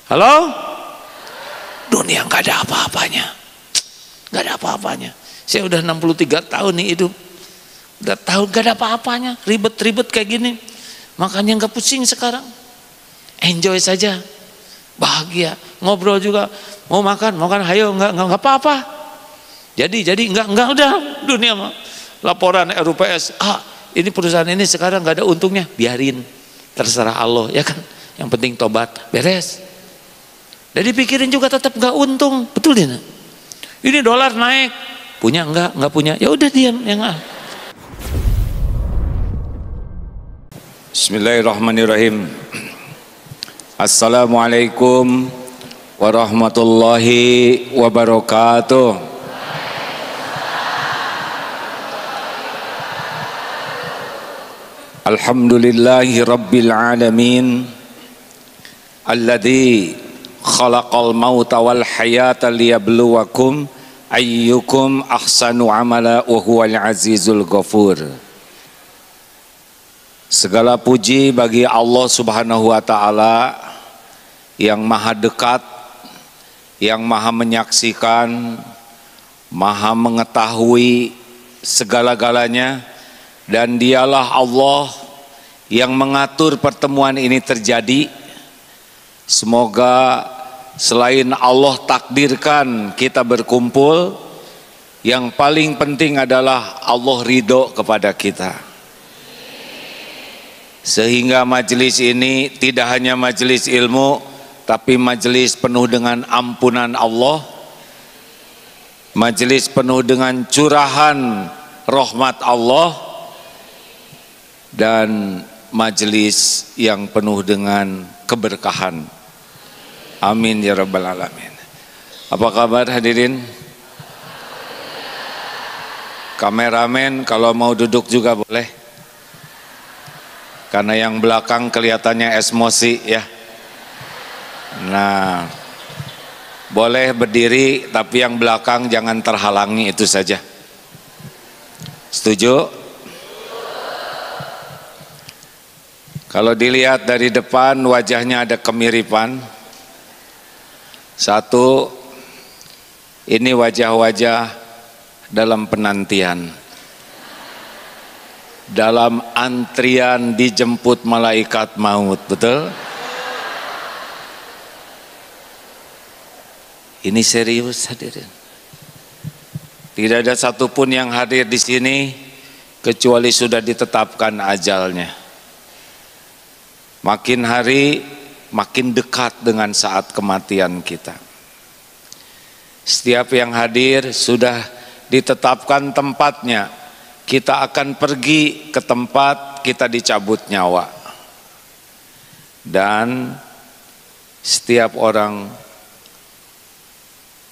Halo? Dunia nggak ada apa-apanya. Nggak ada apa-apanya. Saya udah 63 tahun nih hidup. Udah tahu nggak ada apa-apanya. Ribet-ribet kayak gini. Makanya nggak pusing sekarang. Enjoy saja. Bahagia. Ngobrol juga. Mau makan, hayo nggak apa-apa. Jadi nggak udah dunia mah. Laporan RUPS. Ini perusahaan ini sekarang nggak ada untungnya. Biarin. Terserah Allah ya kan. Yang penting tobat. Beres. Jadi pikirin juga tetap nggak untung. Betul dia. Ini dolar naik. Punya nggak punya. Ya udah diam yang Bismillahirrahmanirrahim. Assalamualaikum warahmatullahi wabarakatuh. Alhamdulillahi rabbil alamin. Alladzi khalaqal mauta wal hayata liyabluwakum ayyukum ahsanu amala wa huwal azizul ghafur. Segala puji bagi Allah Subhanahu wa taala yang maha dekat, yang maha menyaksikan, maha mengetahui segala-galanya, dan dialah Allah yang mengatur pertemuan ini terjadi. Semoga selain Allah takdirkan kita berkumpul, yang paling penting adalah Allah ridho kepada kita. Sehingga majelis ini tidak hanya majelis ilmu, tapi majelis penuh dengan ampunan Allah, majelis penuh dengan curahan rahmat Allah, dan majelis yang penuh dengan keberkahan. Amin ya rabbal alamin. Apa kabar hadirin? Kameramen kalau mau duduk juga boleh, karena yang belakang kelihatannya emosi ya. Nah, boleh berdiri, tapi yang belakang jangan terhalangi, itu saja. Setuju? Kalau dilihat dari depan wajahnya ada kemiripan. Satu, ini wajah-wajah dalam penantian, dalam antrian dijemput malaikat maut, betul? Ini serius hadirin. Tidak ada satupun yang hadir di sini kecuali sudah ditetapkan ajalnya. Makin hari makin dekat dengan saat kematian kita. Setiap yang hadir sudah ditetapkan tempatnya. Kita akan pergi ke tempat kita dicabut nyawa. Dan setiap orang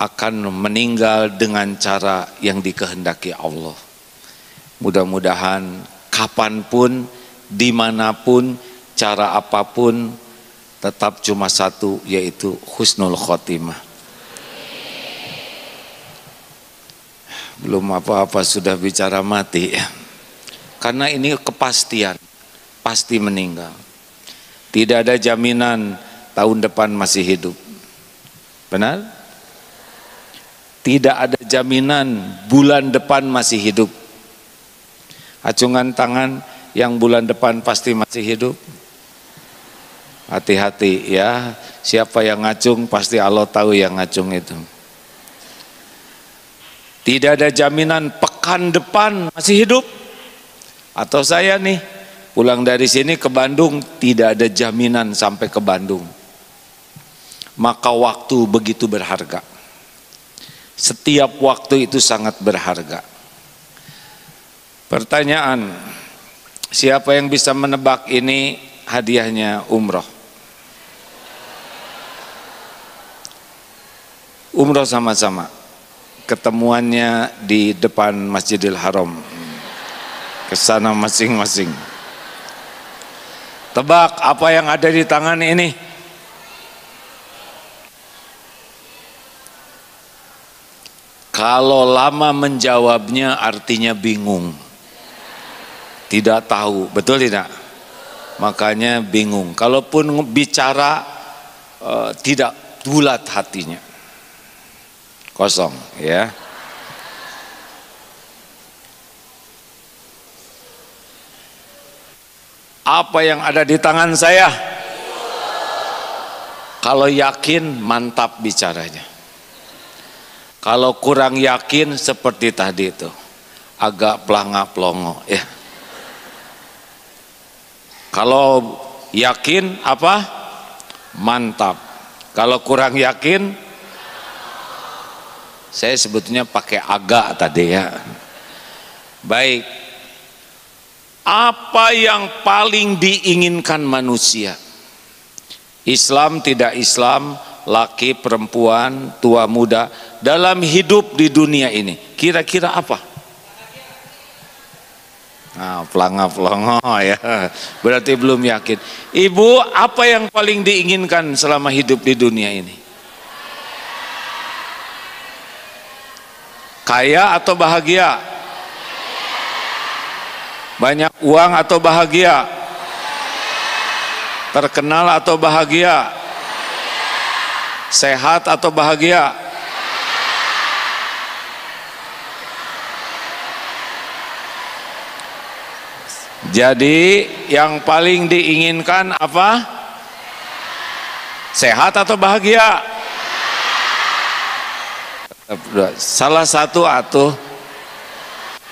akan meninggal dengan cara yang dikehendaki Allah. Mudah-mudahan kapanpun, dimanapun, cara apapun, tetap cuma satu, yaitu husnul khotimah. Belum apa-apa sudah bicara mati, karena ini kepastian, pasti meninggal. Tidak ada jaminan tahun depan masih hidup. Benar? Tidak ada jaminan bulan depan masih hidup. Acungan tangan yang bulan depan pasti masih hidup. Hati-hati ya, siapa yang ngacung pasti Allah tahu yang ngacung itu. Tidak ada jaminan pekan depan masih hidup. Atau saya nih pulang dari sini ke Bandung, tidak ada jaminan sampai ke Bandung. Maka waktu begitu berharga. Setiap waktu itu sangat berharga. Pertanyaan, siapa yang bisa menebak ini? Hadiahnya umroh. Umroh sama-sama, ketemuannya di depan Masjidil Haram, ke sana masing-masing. Tebak apa yang ada di tangan ini? Kalau lama menjawabnya artinya bingung, tidak tahu, betul tidak? Makanya bingung. Kalaupun bicara tidak bulat hatinya, kosong ya. Apa yang ada di tangan saya? Kalau yakin mantap bicaranya. Kalau kurang yakin seperti tadi itu, agak pelanga-pelongo ya. Kalau yakin apa? Mantap. Kalau kurang yakin, saya sebetulnya pakai agak tadi ya. Baik. Apa yang paling diinginkan manusia? Islam tidak Islam, laki perempuan, tua muda, dalam hidup di dunia ini, kira-kira apa? Nah, pelanga-pelongo ya, berarti belum yakin. Ibu, apa yang paling diinginkan selama hidup di dunia ini? Kaya atau bahagia? Banyak uang atau bahagia? Terkenal atau bahagia? Sehat atau bahagia? Jadi yang paling diinginkan apa? Sehat atau bahagia? Salah satu atuh.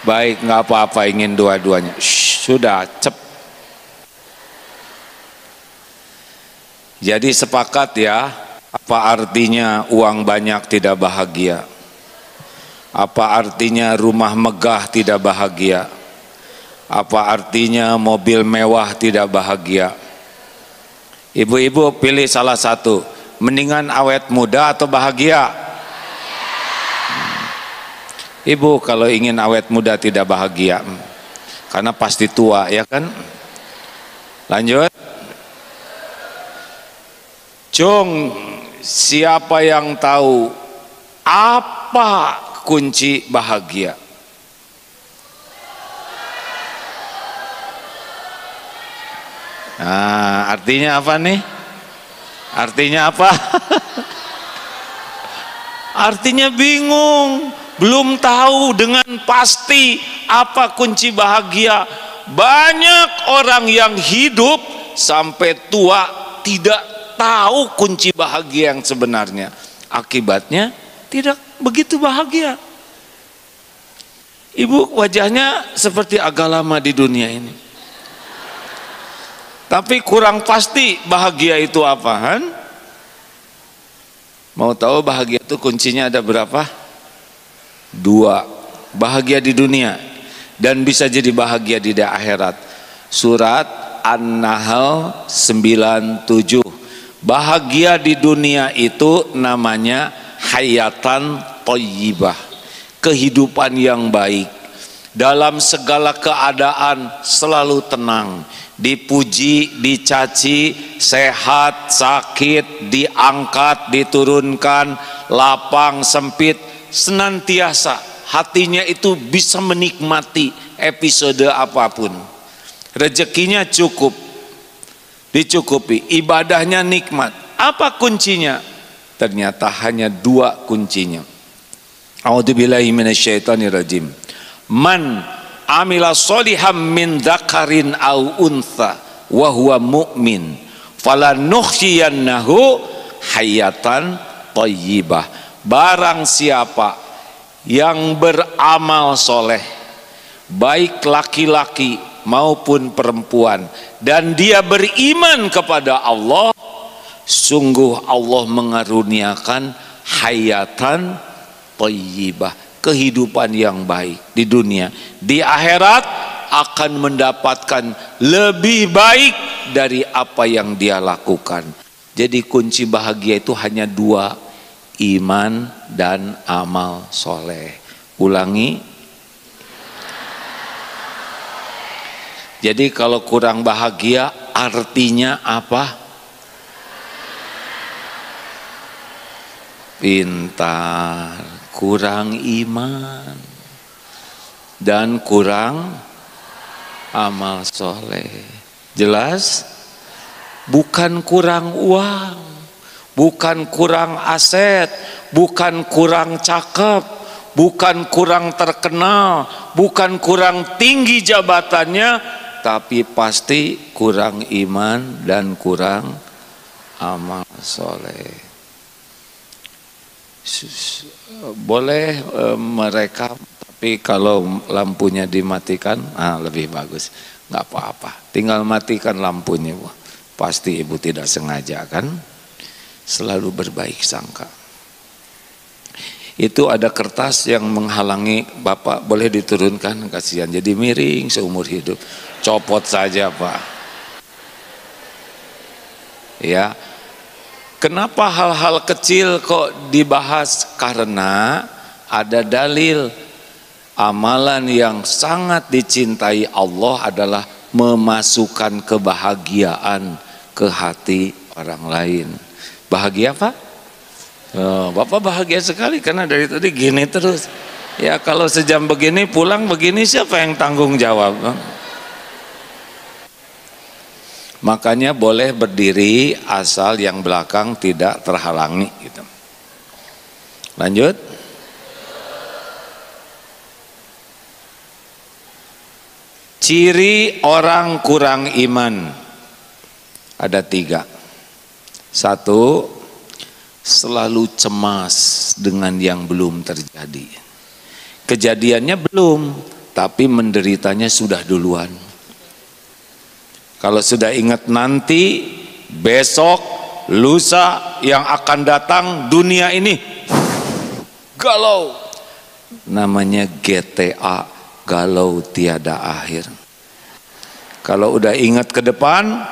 Baik, nggak apa-apa, ingin dua-duanya. Sudah, cep. Jadi sepakat ya, apa artinya uang banyak tidak bahagia? Apa artinya rumah megah tidak bahagia? Apa artinya mobil mewah tidak bahagia? Ibu-ibu pilih salah satu, mendingan awet muda atau bahagia? Ibu kalau ingin awet muda tidak bahagia, karena pasti tua ya kan. Lanjut. Cung, siapa yang tahu apa kunci bahagia? Nah, artinya apa nih? Artinya apa? Artinya bingung, belum tahu dengan pasti apa kunci bahagia. Banyak orang yang hidup sampai tua tidak tahu kunci bahagia yang sebenarnya. Akibatnya tidak begitu bahagia. Ibu wajahnya seperti agak lama di dunia ini, tapi kurang pasti bahagia itu apaan? Mau tahu bahagia itu kuncinya ada berapa? 2. Bahagia di dunia dan bisa jadi bahagia di akhirat. Surat An-Nahl 97. Bahagia di dunia itu namanya hayatan thayyibah, kehidupan yang baik. Dalam segala keadaan selalu tenang, dipuji, dicaci, sehat, sakit, diangkat, diturunkan, lapang, sempit, senantiasa hatinya itu bisa menikmati episode apapun. Rezekinya cukup, dicukupi, ibadahnya nikmat. Apa kuncinya? Ternyata hanya 2 kuncinya. A'udzubillahi minasyaitonirrajim. Man amila sholihan min dzakarin au untha wa huwa mu'min falanuhyiyannahu hayatan thayyibah. Barang siapa yang beramal soleh, baik laki-laki maupun perempuan, dan dia beriman kepada Allah, sungguh Allah mengaruniakan hayatan thayyibah, kehidupan yang baik di dunia. Di akhirat akan mendapatkan lebih baik dari apa yang dia lakukan. Jadi kunci bahagia itu hanya 2, iman dan amal soleh. Ulangi. Jadi kalau kurang bahagia artinya apa? Pintar, kurang iman dan kurang amal soleh. Jelas? Bukan kurang uang, bukan kurang aset, bukan kurang cakep, bukan kurang terkenal, bukan kurang tinggi jabatannya, tapi pasti kurang iman dan kurang amal soleh. Boleh merekam, tapi kalau lampunya dimatikan lebih bagus. Nggak apa-apa, tinggal matikan lampunya. Pasti ibu tidak sengaja kan. Selalu berbaik sangka. Itu ada kertas yang menghalangi Bapak, boleh diturunkan, kasihan jadi miring seumur hidup. Copot saja Pak. Ya. Kenapa hal-hal kecil kok dibahas? Karena ada dalil. Amalan yang sangat dicintai Allah adalah memasukkan kebahagiaan ke hati orang lain. Bahagia Pak? Bapak bahagia sekali karena dari tadi gini terus. Ya kalau sejam begini pulang begini siapa yang tanggung jawab? Makanya boleh berdiri asal yang belakang tidak terhalangi gitu. Lanjut. Ciri orang kurang iman ada 3. 1, selalu cemas dengan yang belum terjadi. Kejadiannya belum, tapi menderitanya sudah duluan. Kalau sudah ingat nanti, besok, lusa yang akan datang dunia ini galau. Namanya GTA, galau tiada akhir. Kalau udah ingat ke depan,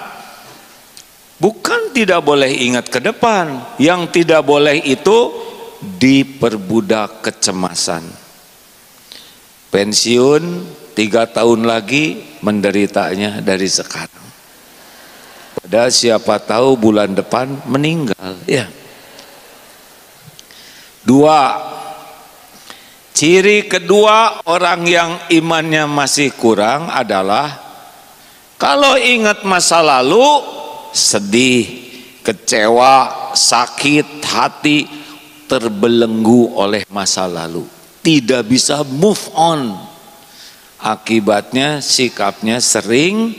bukan tidak boleh ingat ke depan, yang tidak boleh itu diperbudak kecemasan. Pensiun 3 tahun lagi, menderitanya dari sekarang. Padahal siapa tahu bulan depan meninggal. Ya. 2, ciri kedua orang yang imannya masih kurang adalah kalau ingat masa lalu sedih, kecewa, sakit hati, terbelenggu oleh masa lalu, tidak bisa move on. Akibatnya sikapnya sering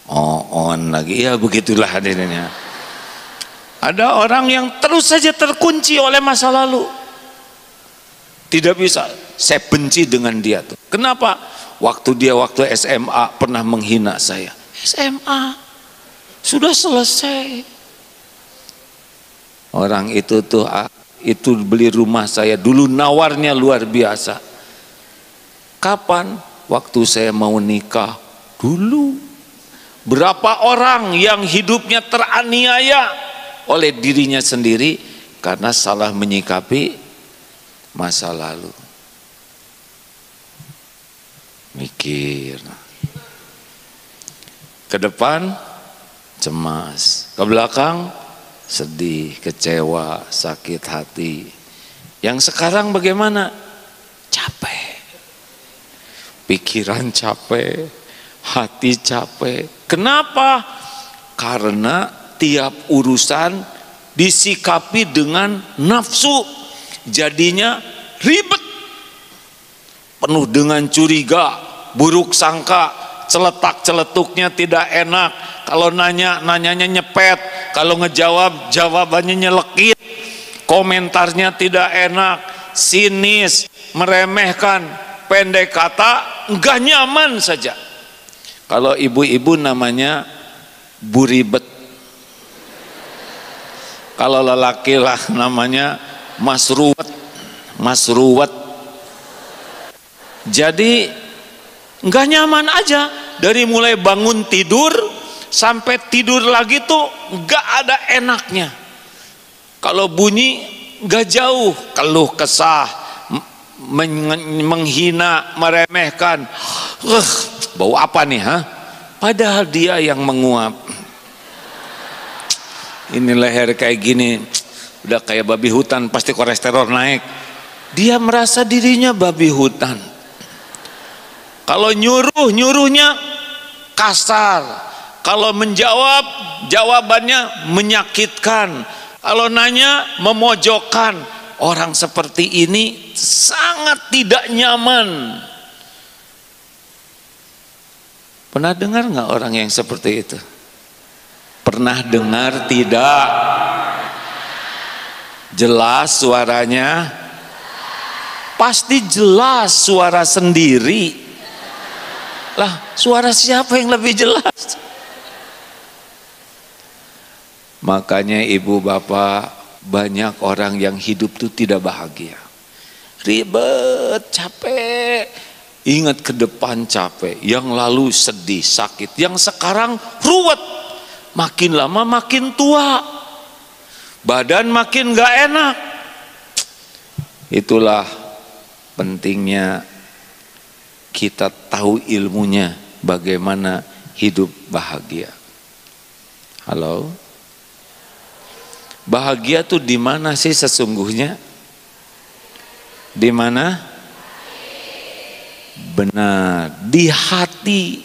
on lagi. Ya begitulah hadirnya. Ada orang yang terus saja terkunci oleh masa lalu. Tidak bisa. Saya benci dengan dia tuh. Kenapa? Waktu SMA pernah menghina saya. SMA sudah selesai. Orang itu tuh itu beli rumah saya dulu, nawarnya luar biasa. Kapan? Waktu saya mau nikah dulu. Berapa orang yang hidupnya teraniaya oleh dirinya sendiri karena salah menyikapi masa lalu. Mikir. Ke depan cemas, ke belakang sedih, kecewa, sakit hati. Yang sekarang bagaimana? Capek. Pikiran capek, hati capek. Kenapa? Karena tiap urusan disikapi dengan nafsu. Jadinya ribet. Penuh dengan curiga, buruk sangka, celetak-celetuknya tidak enak. Kalau nanyanya nyepet, kalau ngejawab jawabannya nyelekit, komentarnya tidak enak, sinis, meremehkan, pendek kata, enggak nyaman saja. Kalau ibu-ibu namanya buribet. Kalau lelaki lah namanya masruwet. Jadi enggak nyaman aja, dari mulai bangun tidur sampai tidur lagi tuh enggak ada enaknya. Kalau bunyi enggak jauh, keluh kesah, menghina, meremehkan. Bau apa nih Padahal dia yang menguap. Ini leher kayak gini, udah kayak babi hutan, pasti kolesterol naik. Dia merasa dirinya babi hutan. Kalau nyuruhnya kasar. Kalau menjawab, jawabannya menyakitkan. Kalau nanya memojokkan, orang seperti ini sangat tidak nyaman. Pernah dengar nggak orang yang seperti itu? Pernah dengar tidak? Jelas suaranya? Pasti jelas suara sendiri. Lah, suara siapa yang lebih jelas? Makanya ibu bapak, banyak orang yang hidup itu tidak bahagia. Ribet, capek. Ingat ke depan capek, yang lalu sedih, sakit, yang sekarang ruwet. Makin lama makin tua, badan makin gak enak. Itulah pentingnya kita tahu ilmunya bagaimana hidup bahagia. Halo? Bahagia tuh di mana sih sesungguhnya? Di mana? Benar, di hati.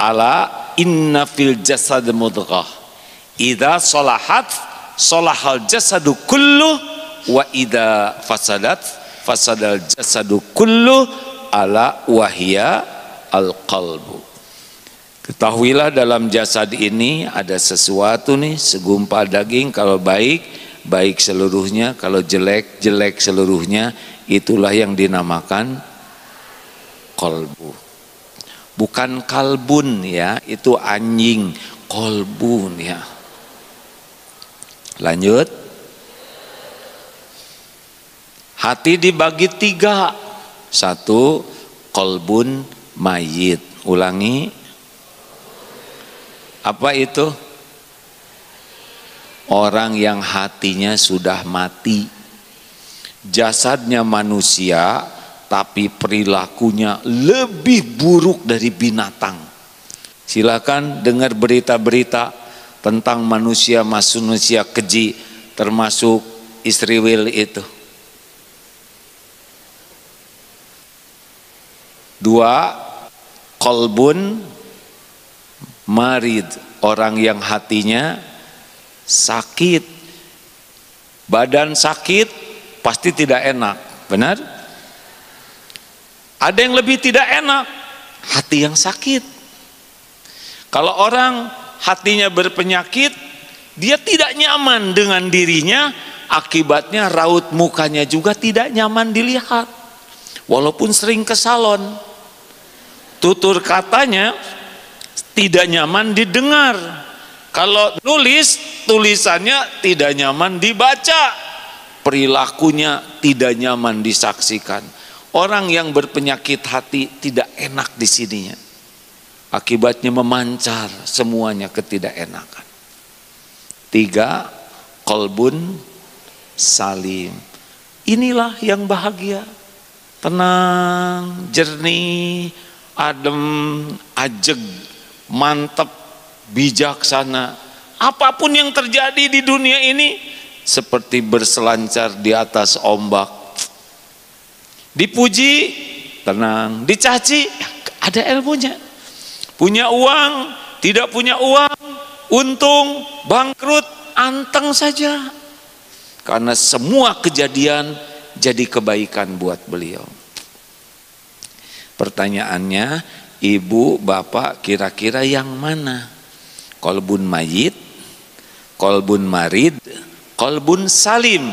Ala inna fil jasad mudghah. Idza salahat salahal jasadu kullu wa idza fasadat fasadal jasadu kullu ala wahya al qalbu. Ketahuilah dalam jasad ini ada sesuatu nih, segumpal daging, kalau baik, baik seluruhnya, kalau jelek, jelek seluruhnya. Itulah yang dinamakan kolbu. Bukan kalbun ya, itu anjing, kolbun ya. Lanjut. Hati dibagi 3. 1, kolbun mayit. Ulangi. Apa itu? Orang yang hatinya sudah mati. Jasadnya manusia, tapi perilakunya lebih buruk dari binatang. Silakan dengar berita-berita tentang manusia keji, termasuk istri Will itu. 2, kolbun marid, orang yang hatinya sakit. Badan sakit pasti tidak enak, benar? Ada yang lebih tidak enak, hati yang sakit. Kalau orang hatinya berpenyakit, dia tidak nyaman dengan dirinya, akibatnya raut mukanya juga tidak nyaman dilihat. Walaupun sering ke salon, tutur katanya tidak nyaman didengar. Kalau nulis, tulisannya tidak nyaman dibaca. Perilakunya tidak nyaman disaksikan. Orang yang berpenyakit hati tidak enak di sininya. Akibatnya memancar semuanya ketidakenakan. 3, kolbun salim. Inilah yang bahagia. Tenang, jernih, adem, ajeg, mantap, bijaksana. Apapun yang terjadi di dunia ini seperti berselancar di atas ombak. Dipuji, tenang. Dicaci, ada ilmunya. Punya uang, tidak punya uang, untung, bangkrut, anteng saja. Karena semua kejadian jadi kebaikan buat beliau. Pertanyaannya, ibu, bapak, kira-kira yang mana? Kolbun mayit, kolbun marid, kolbun salim.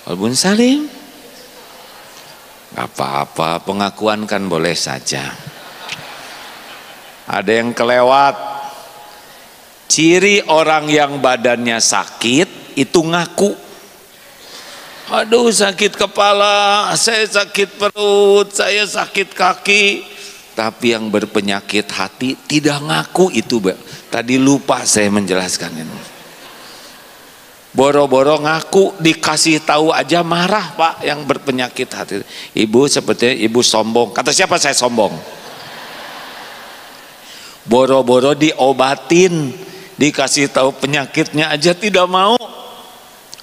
Kolbun salim? Gak apa-apa, pengakuan kan boleh saja. Ada yang kelewat. Ciri orang yang badannya sakit itu ngaku. Aduh, sakit kepala, saya sakit perut, saya sakit kaki. Tapi yang berpenyakit hati tidak ngaku itu. Tadi lupa saya menjelaskan ini. Boro-boro ngaku, dikasih tahu aja marah Pak yang berpenyakit hati. Ibu sepertinya ibu sombong. Kata siapa saya sombong? Boro-boro diobatin, dikasih tahu penyakitnya aja tidak mau.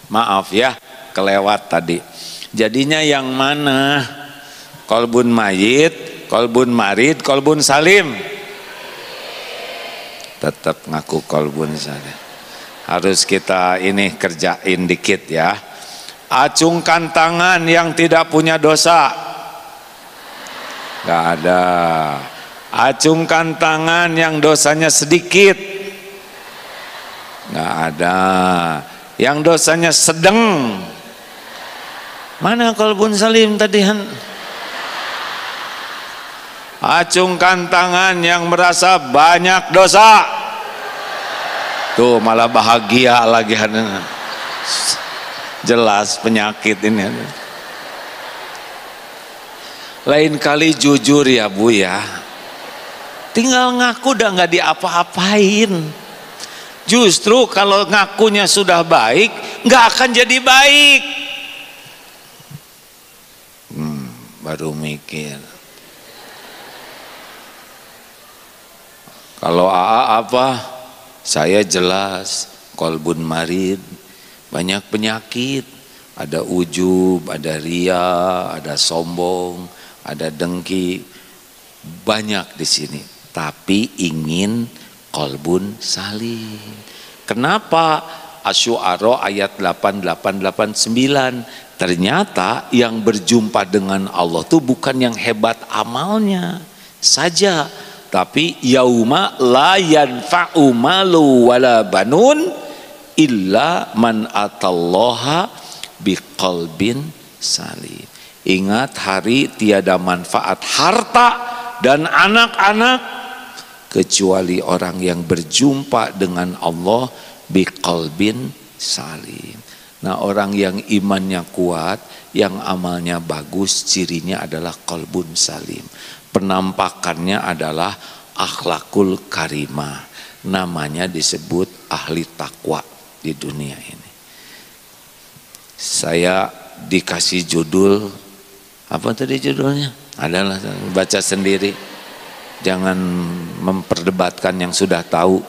Maaf ya, kelewat tadi. Jadinya yang mana? Kolbun mayit, kolbun marid, kolbun salim. Tetap ngaku kolbun salim. Harus kita ini kerjain dikit ya. Acungkan tangan yang tidak punya dosa. Gak ada. Acungkan tangan yang dosanya sedikit. Gak ada. Yang dosanya sedang. Mana kolbun salim tadi? Acungkan tangan yang merasa banyak dosa. Tuh malah bahagia lagi. Jelas penyakit ini. Lain kali jujur ya Bu ya. Tinggal ngaku udah nggak diapa-apain. Justru kalau ngakunya sudah baik, nggak akan jadi baik. Baru mikir. Kalau AA apa? Saya jelas kolbun marid, banyak penyakit, ada ujub, ada ria, ada sombong, ada dengki, banyak di sini. Tapi ingin kolbun salim. Kenapa? Asy-Syu'ara ayat 8889. Ternyata yang berjumpa dengan Allah itu bukan yang hebat amalnya saja, tapi yauma la yanfa'u malu wala banun illa man atallaha biqalbin salim. Ingat hari tiada manfaat harta dan anak-anak kecuali orang yang berjumpa dengan Allah biqalbin salim. Nah, orang yang imannya kuat, yang amalnya bagus, cirinya adalah qalbun salim. Penampakannya adalah akhlakul karimah. Namanya disebut ahli takwa di dunia ini. Saya dikasih judul, apa tadi judulnya? Adalah baca sendiri. Jangan memperdebatkan yang sudah tahu.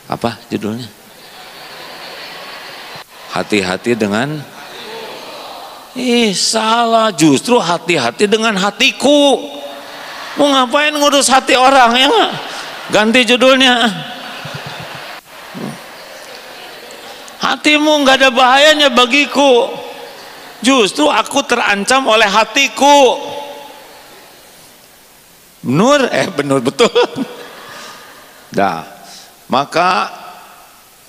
Apa judulnya? Hati-hati dengan salah, justru hati-hati dengan hatiku. Mau ngapain ngurus hati orang ya? Ganti judulnya. Hatimu nggak ada bahayanya bagiku. Justru aku terancam oleh hatiku. Benar betul. Nah, maka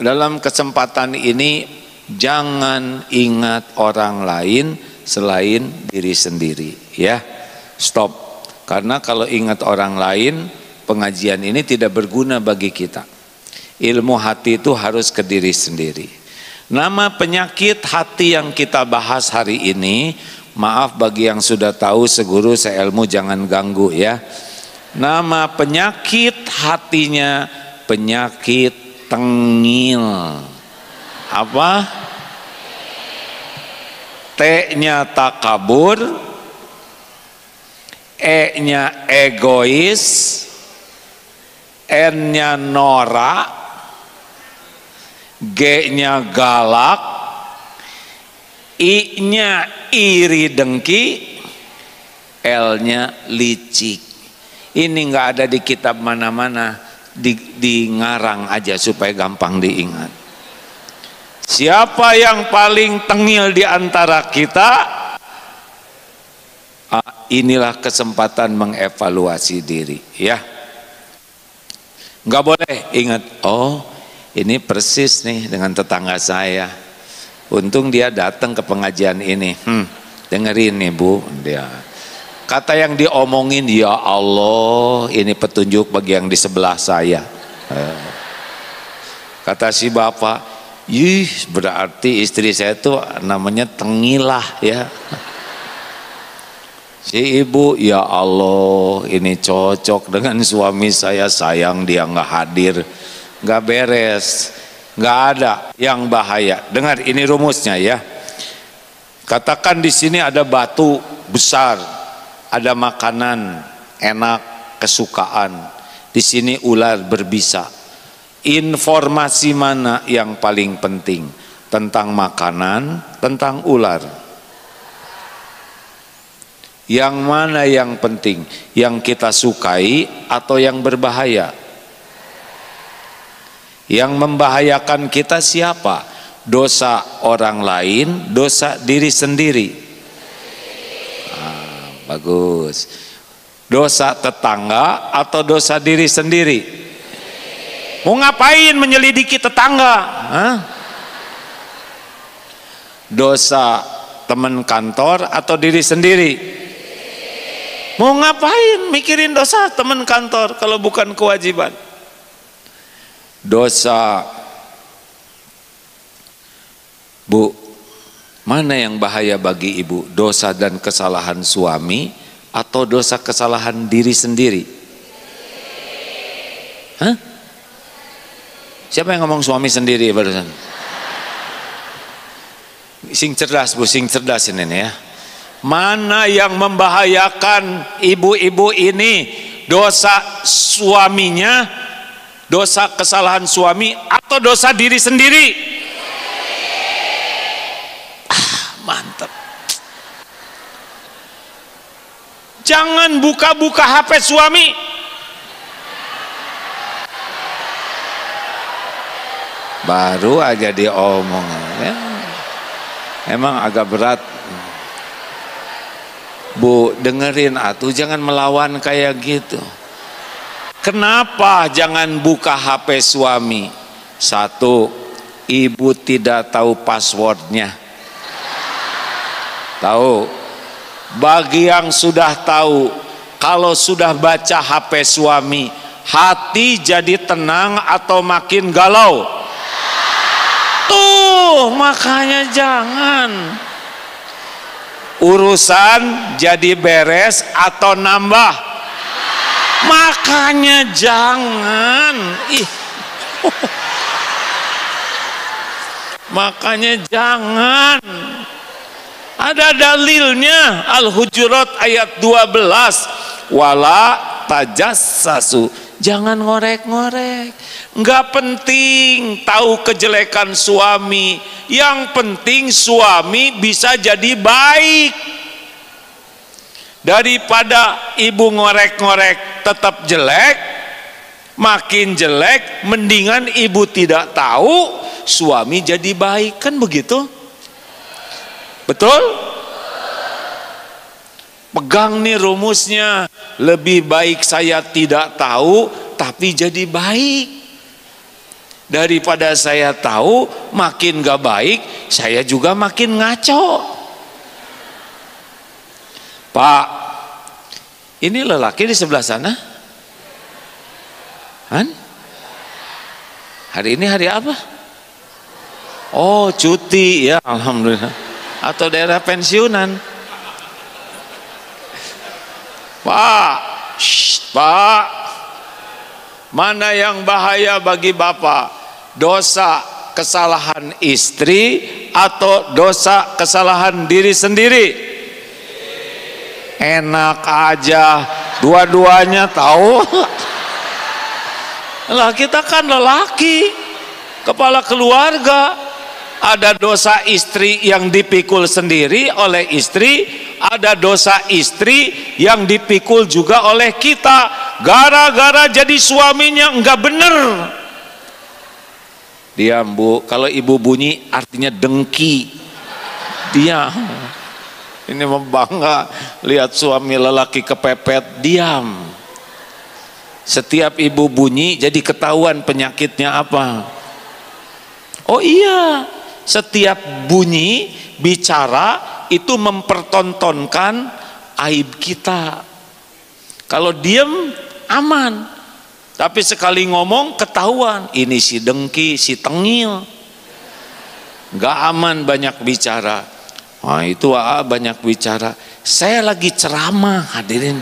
dalam kesempatan ini jangan ingat orang lain selain diri sendiri ya. Stop. Karena kalau ingat orang lain, pengajian ini tidak berguna bagi kita. Ilmu hati itu harus ke diri sendiri. Nama penyakit hati yang kita bahas hari ini, maaf bagi yang sudah tahu seguru seilmu jangan ganggu ya. Nama penyakit hatinya penyakit tengil. Apa? T-nya takabur, E-nya egois, N-nya norak, G-nya galak, I-nya iri dengki, L-nya licik. Ini nggak ada di kitab mana-mana, di ngarang aja supaya gampang diingat. Siapa yang paling tengil di antara kita? Inilah kesempatan mengevaluasi diri ya. Nggak boleh ingat, oh ini persis nih dengan tetangga saya. Untung dia datang ke pengajian ini. Dengerin nih Bu, dia kata yang diomongin, ya Allah ini petunjuk bagi yang di sebelah saya. Kata si bapak, berarti istri saya tuh namanya tengilah ya. Si ibu, ya Allah ini cocok dengan suami saya, sayang dia nggak hadir, nggak beres, nggak ada yang bahaya. Dengar ini rumusnya ya. Katakan di sini ada batu besar, ada makanan enak kesukaan, di sini ular berbisa. Informasi mana yang paling penting? Tentang makanan, tentang ular? Yang mana yang penting? Yang kita sukai atau yang berbahaya? Yang membahayakan kita siapa? Dosa orang lain, dosa diri sendiri. Bagus. Dosa tetangga atau dosa diri sendiri? Mau ngapain menyelidiki tetangga? Dosa teman kantor atau diri sendiri? Mau ngapain mikirin dosa teman kantor kalau bukan kewajiban? Dosa, Bu, mana yang bahaya bagi ibu? Dosa dan kesalahan suami atau dosa kesalahan diri sendiri? Hah? Siapa yang ngomong suami sendiri barusan? Sing cerdas, Bu, sing cerdas ini nih ya. Mana yang membahayakan ibu-ibu ini? Dosa suaminya, dosa kesalahan suami atau dosa diri sendiri? Mantap. Jangan buka-buka HP suami. Baru aja diomong ya. Emang agak berat. Bu, dengerin atuh, jangan melawan kayak gitu. Kenapa jangan buka HP suami? Satu, ibu tidak tahu passwordnya. Tahu? Bagi yang sudah tahu, kalau sudah baca HP suami, hati jadi tenang atau makin galau? Tuh, makanya jangan. Urusan jadi beres atau nambah? Makanya jangan. Makanya jangan. Ada dalilnya, Al-Hujurat ayat 12, wala tajassasu, jangan ngorek-ngorek. Enggak penting tahu kejelekan suami, yang penting suami bisa jadi baik. Daripada ibu ngorek-ngorek tetap jelek, makin jelek, mendingan ibu tidak tahu, suami jadi baik. Kan begitu? Betul? Pegang nih rumusnya. Lebih baik saya tidak tahu tapi jadi baik, daripada saya tahu makin gak baik, saya juga makin ngaco. Pak, ini lelaki di sebelah sana? Han? Hari ini hari apa? Oh, cuti ya, alhamdulillah. Atau daerah pensiunan. Pak, Pak, mana yang bahaya bagi bapak? Dosa kesalahan istri atau dosa kesalahan diri sendiri? Enak aja, dua-duanya tahu. Lah kita kan lelaki, kepala keluarga. Ada dosa istri yang dipikul sendiri oleh istri, ada dosa istri yang dipikul juga oleh kita, gara-gara jadi suaminya enggak bener. Diam, Bu. Kalau ibu bunyi artinya dengki. Diam. Ini membangga lihat suami lelaki kepepet. Diam. Setiap ibu bunyi jadi ketahuan penyakitnya apa. Oh iya, setiap bunyi bicara itu mempertontonkan aib kita. Kalau diam aman, tapi sekali ngomong ketahuan, ini si dengki, si tengil. Gak aman banyak bicara. Nah, itu banyak bicara. Saya lagi ceramah, hadirin.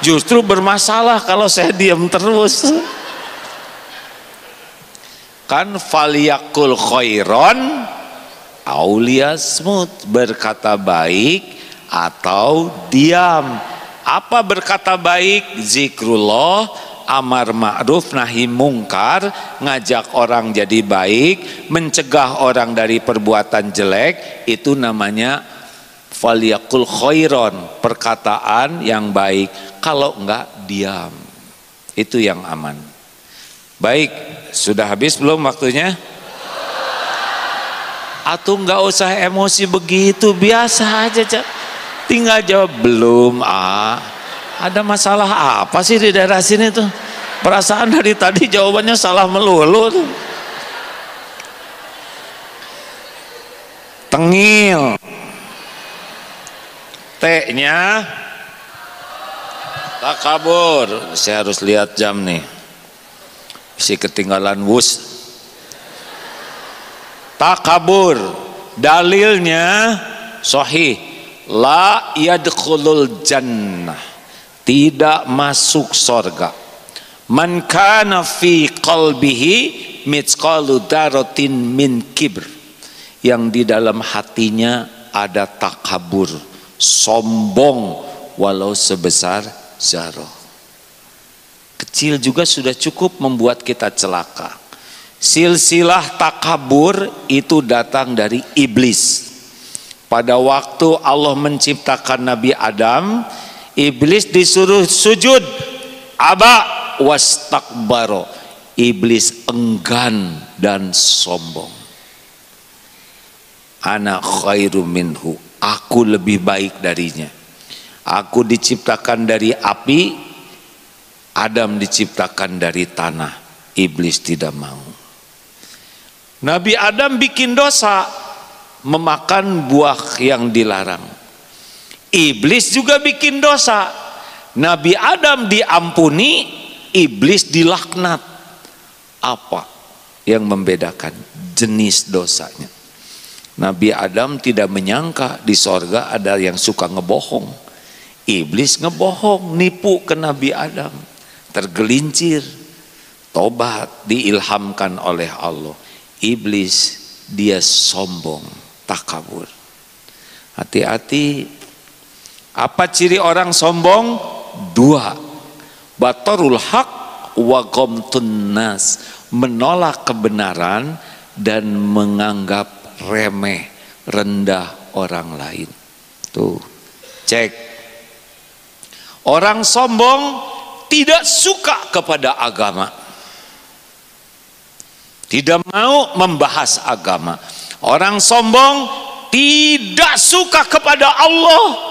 Justru bermasalah kalau saya diam terus. Kan faliyakul khairon auliyasmut, berkata baik atau diam. Apa berkata baik? Zikrullah, amar ma'ruf nahi mungkar, ngajak orang jadi baik, mencegah orang dari perbuatan jelek, itu namanya faliyakul khairon, perkataan yang baik. Kalau enggak, diam. Itu yang aman. Baik, sudah habis belum waktunya? Atau nggak usah emosi begitu, biasa aja, Cak. Tinggal jawab belum. Ada masalah apa sih di daerah sini tuh? Perasaan dari tadi jawabannya salah melulu tuh. Tengil. T-nya takabur. Saya harus lihat jam nih. Si ketinggalan wus. Takabur. Dalilnya sahih. La yadkhulul jannah. Tidak masuk surga. Man kana fi qalbihi mithqalu dzarratin min kibr. Yang di dalam hatinya ada takabur, sombong walau sebesar zarah. Kecil juga sudah cukup membuat kita celaka. Silsilah takabur itu datang dari iblis. Pada waktu Allah menciptakan Nabi Adam, iblis disuruh sujud, aba wastakbaro. Iblis enggan dan sombong. Ana khairu minhu, aku lebih baik darinya. Aku diciptakan dari api, Adam diciptakan dari tanah. Iblis tidak mau. Nabi Adam bikin dosa, memakan buah yang dilarang. Iblis juga bikin dosa. Nabi Adam diampuni, iblis dilaknat. Apa yang membedakan? Jenis dosanya. Nabi Adam tidak menyangka di sorga ada yang suka ngebohong. Iblis ngebohong, nipu ke Nabi Adam. Tergelincir, tobat, diilhamkan oleh Allah. Iblis dia sombong, takabur. Hati-hati. Apa ciri orang sombong? Dua. Batarul haq wa ghamtun nas, menolak kebenaran dan menganggap remeh, rendah orang lain. Tuh, cek. Orang sombong tidak suka kepada agama. Tidak mau membahas agama. Orang sombong tidak suka kepada Allah.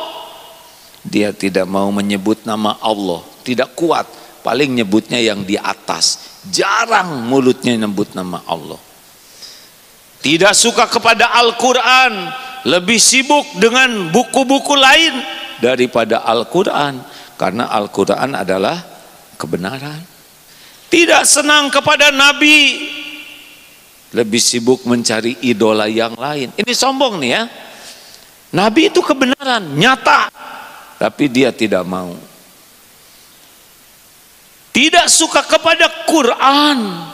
Dia tidak mau menyebut nama Allah, tidak kuat. Paling nyebutnya yang di atas. Jarang mulutnya nyebut nama Allah. Tidak suka kepada Al-Quran, lebih sibuk dengan buku-buku lain daripada Al-Quran, karena Al-Quran adalah kebenaran. Tidak senang kepada Nabi, lebih sibuk mencari idola yang lain. Ini sombong nih ya. Nabi itu kebenaran, nyata, tapi dia tidak mau. Tidak suka kepada Quran,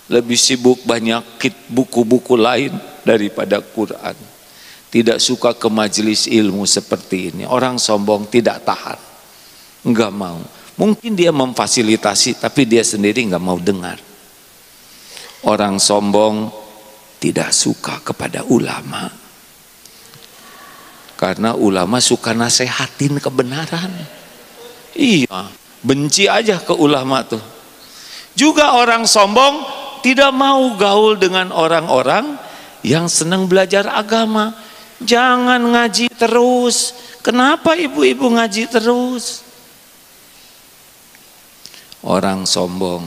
lebih sibuk banyak buku-buku lain daripada Quran. Tidak suka ke majelis ilmu seperti ini. Orang sombong tidak tahan, enggak mau. Mungkin dia memfasilitasi, tapi dia sendiri enggak mau dengar. Orang sombong tidak suka kepada ulama, karena ulama suka nasehatin kebenaran. Iya, benci aja ke ulama tuh. Juga orang sombong tidak mau gaul dengan orang-orang yang senang belajar agama. Jangan ngaji terus. Kenapa ibu-ibu ngaji terus? Orang sombong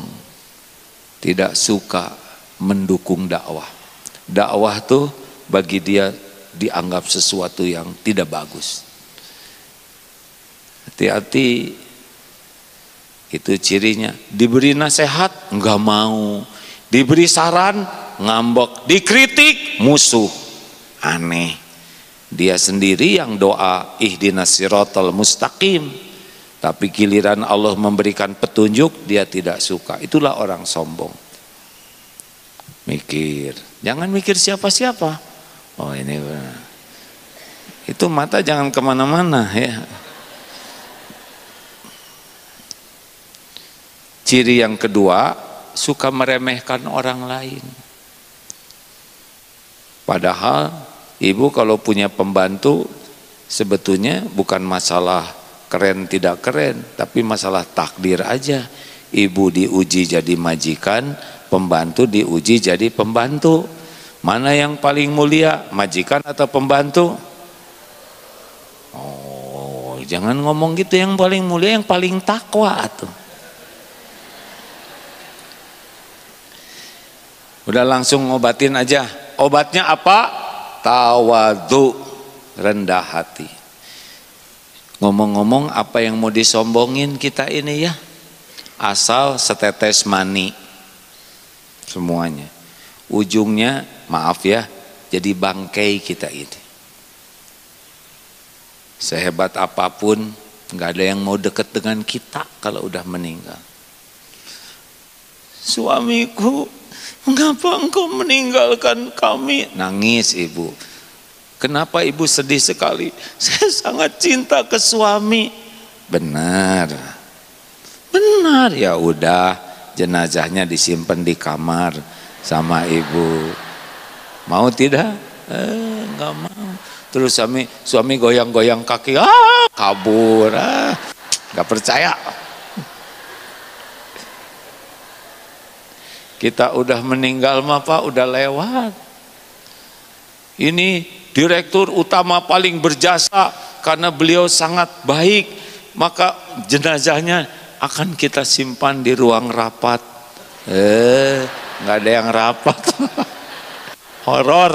tidak suka mendukung dakwah. Dakwah tuh bagi dia dianggap sesuatu yang tidak bagus. Hati-hati. Itu cirinya. Diberi nasihat enggak mau. Diberi saran ngambek, dikritik musuh. Aneh. Dia sendiri yang doa ihdinas siratal mustaqim, tapi giliran Allah memberikan petunjuk dia tidak suka. Itulah orang sombong. Mikir, jangan mikir siapa-siapa. Oh ini benar. Itu mata jangan kemana-mana ya. Ciri yang kedua, suka meremehkan orang lain. Padahal ibu kalau punya pembantu sebetulnya bukan masalah keren tidak keren, tapi masalah takdir aja. Ibu diuji jadi majikan, pembantu diuji jadi pembantu. Mana yang paling mulia, majikan atau pembantu? Oh, jangan ngomong gitu, yang paling mulia yang paling takwa tuh. Udah langsung ngobatin aja. Obatnya apa? Tawadhu, rendah hati. Ngomong-ngomong, apa yang mau disombongin kita ini ya? Asal setetes mani semuanya, ujungnya maaf ya, jadi bangkai kita ini. Sehebat apapun nggak ada yang mau deket dengan kita kalau udah meninggal. Suamiku, mengapa engkau meninggalkan kami? Nangis ibu. Kenapa ibu sedih sekali? Saya sangat cinta ke suami. Benar. Benar, ya udah, jenazahnya disimpan di kamar sama ibu. Mau tidak? Enggak mau. Terus suami goyang-goyang kaki, kabur, enggak percaya. Kita udah meninggal mah Pak, udah lewat. Ini direktur utama paling berjasa karena beliau sangat baik, maka jenazahnya akan kita simpan di ruang rapat. Nggak ada yang rapat. Horor.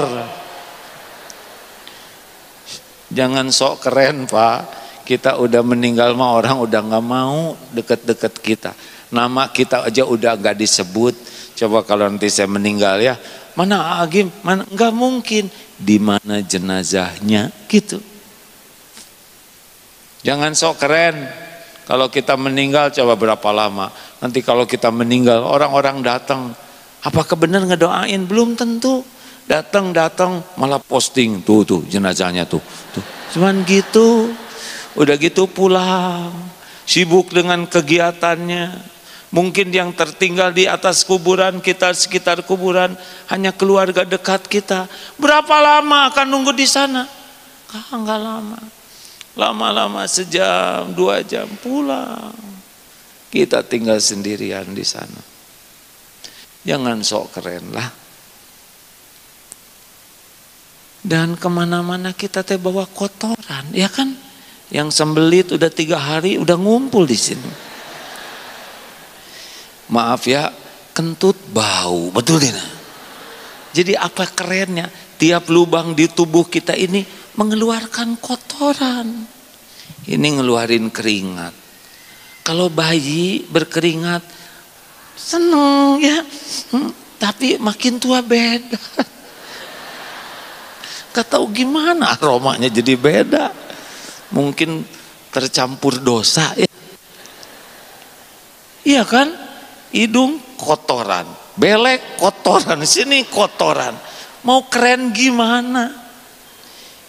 Jangan sok keren Pak. Kita udah meninggal mah orang udah nggak mau deket-deket kita. Nama kita aja udah nggak disebut. Coba kalau nanti saya meninggal ya, mana Agim? Mana? Nggak mungkin. Di mana jenazahnya gitu. Jangan sok keren. Kalau kita meninggal coba berapa lama? Nanti kalau kita meninggal orang-orang datang, apakah benar ngedoain? Belum tentu. Datang malah posting tuh jenazahnya tuh. Cuman gitu. Udah gitu pulang. Sibuk dengan kegiatannya. Mungkin yang tertinggal di atas kuburan kita, sekitar kuburan hanya keluarga dekat kita. Berapa lama akan nunggu di sana? Enggak lama. Lama-lama sejam, 2 jam pulang. Kita tinggal sendirian di sana. Jangan sok keren lah. Dan kemana-mana kita teh bawa kotoran, ya kan? Yang sembelit udah 3 hari udah ngumpul di sini. Maaf ya, kentut bau, betul tidak? Jadi apa kerennya? Tiap lubang di tubuh kita ini mengeluarkan kotoran. Ini ngeluarin keringat. Kalau bayi berkeringat seneng ya, tapi makin tua beda. Gak tahu gimana aromanya jadi beda. Mungkin tercampur dosa ya. Iya kan? Hidung kotoran, belek kotoran, sini kotoran. Mau keren gimana?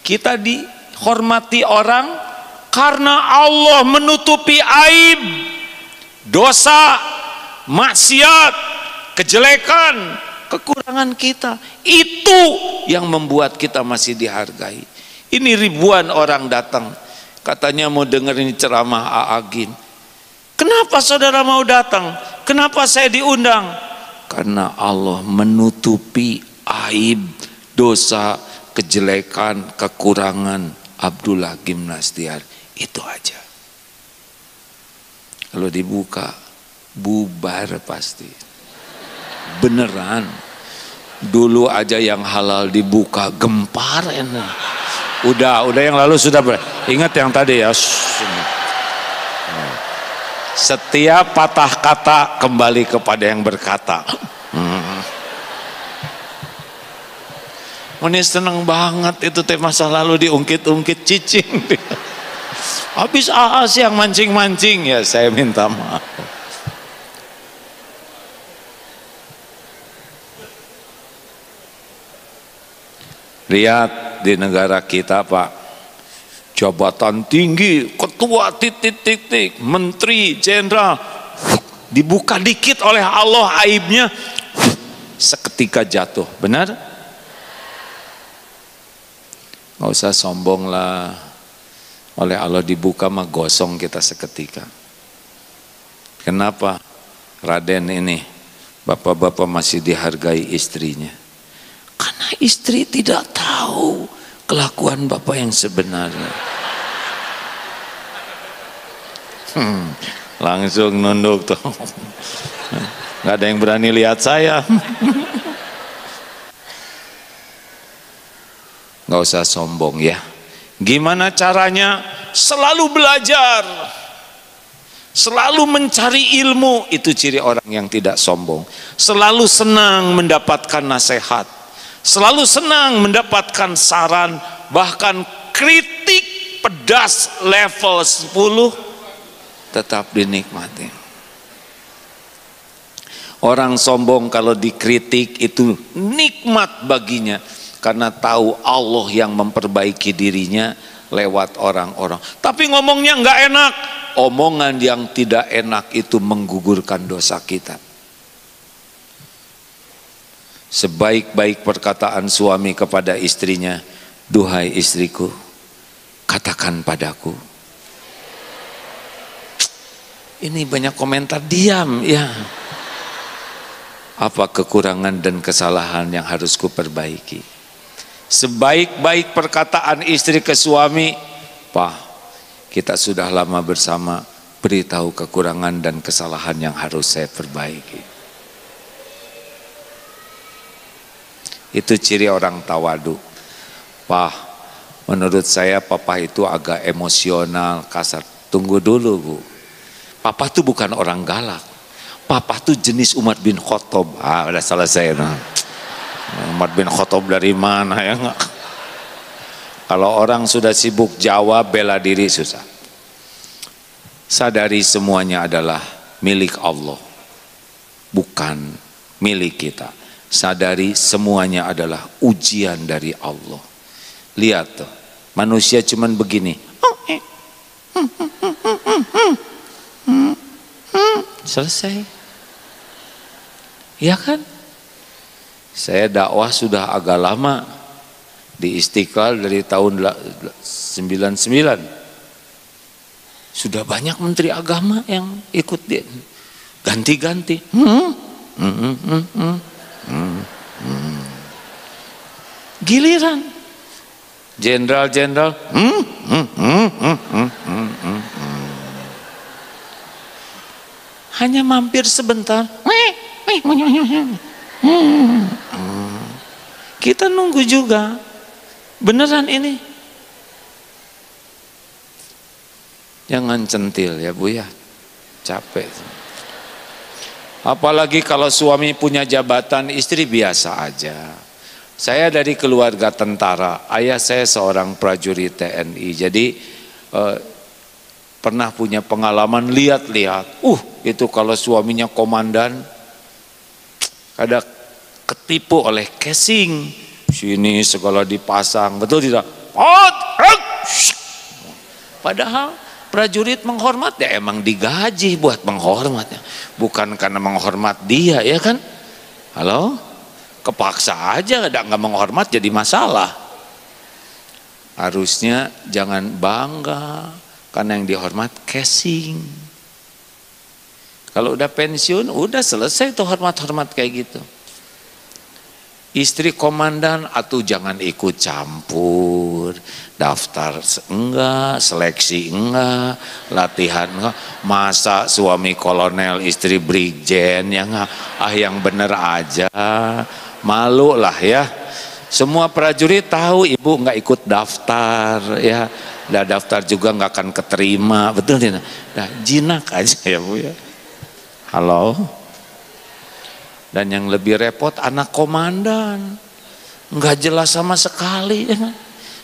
Kita dihormati orang karena Allah menutupi aib, dosa, maksiat, kejelekan, kekurangan kita. Itu yang membuat kita masih dihargai. Ini ribuan orang datang, katanya mau dengerin ceramah Agim. Kenapa saudara mau datang? Kenapa saya diundang? Karena Allah menutupi aib, dosa, kejelekan, kekurangan Abdullah Gimnastiar. Itu aja. Kalau dibuka, bubar pasti. Beneran. Dulu aja yang halal dibuka, gempar enak. Udah yang lalu sudah ingat yang tadi ya. Setiap patah kata kembali kepada yang berkata. Ini seneng banget itu teh masa lalu diungkit-ungkit cicing. Habis Aas yang mancing-mancing, ya saya minta maaf. Lihat di negara kita Pak, jabatan tinggi, ketua titik-titik, menteri, jenderal, dibuka dikit oleh Allah aibnya, seketika jatuh. Benar? Nggak usah sombong lah. Oleh Allah dibuka mah gosong kita seketika. Kenapa? Raden ini, bapak-bapak masih dihargai istrinya. Karena istri tidak tahu kelakuan bapak yang sebenarnya. Langsung nunduk tuh. Nggak ada yang berani lihat saya. Nggak usah sombong ya. Gimana caranya? Selalu belajar, selalu mencari ilmu. Itu ciri orang yang tidak sombong. Selalu senang mendapatkan nasihat, selalu senang mendapatkan saran, bahkan kritik pedas level 10 tetap dinikmati. Orang sombong kalau dikritik itu nikmat baginya, karena tahu Allah yang memperbaiki dirinya lewat orang-orang. Tapi ngomongnya nggak enak. Omongan yang tidak enak itu menggugurkan dosa kita. Sebaik-baik perkataan suami kepada istrinya, duhai istriku, katakan padaku. Ini banyak komentar diam ya. Apa kekurangan dan kesalahan yang harus kuperbaiki? Sebaik-baik perkataan istri ke suami, Pak, kita sudah lama bersama, beritahu kekurangan dan kesalahan yang harus saya perbaiki. Itu ciri orang tawadu. Pak, menurut saya papa itu agak emosional, kasar. Tunggu dulu Bu, papa itu bukan orang galak. Papa tuh jenis Umar bin Khattab. Udah selesai. Umar bin Khattab dari mana ya enggak? Kalau orang sudah sibuk jawab bela diri susah. Sadari semuanya adalah milik Allah, bukan milik kita. Sadari semuanya adalah ujian dari Allah. Lihat tuh, manusia cuman begini. Selesai. Ya kan? Saya dakwah sudah agak lama di Istiqlal dari tahun 99. Sudah banyak menteri agama yang ikut dia. Ganti-ganti. Giliran jenderal-jenderal hanya mampir sebentar. Kita nunggu juga. Beneran ini. Jangan centil ya Bu ya. Capek. Apalagi kalau suami punya jabatan, istri biasa aja. Saya dari keluarga tentara. Ayah saya seorang prajurit TNI. Jadi pernah punya pengalaman lihat-lihat. Itu kalau suaminya komandan, ada ketipu oleh casing. Sini segala dipasang, betul tidak? Padahal prajurit menghormat ya emang digaji buat menghormatnya, bukan karena menghormat dia ya kan? Halo? Kepaksa aja nggak menghormat jadi masalah. Harusnya jangan bangga karena yang dihormat casing. Kalau udah pensiun, udah selesai tuh hormat-hormat kayak gitu. Istri komandan atau jangan ikut campur, daftar enggak, seleksi enggak, latihan enggak. Masa suami kolonel, istri brigjen ya enggak? Yang bener aja, malu lah ya. Semua prajurit tahu ibu enggak ikut daftar ya, udah daftar juga enggak akan keterima, betul tidak? Nah, jinak aja ya Bu ya. Halo. Dan yang lebih repot anak komandan, nggak jelas sama sekali.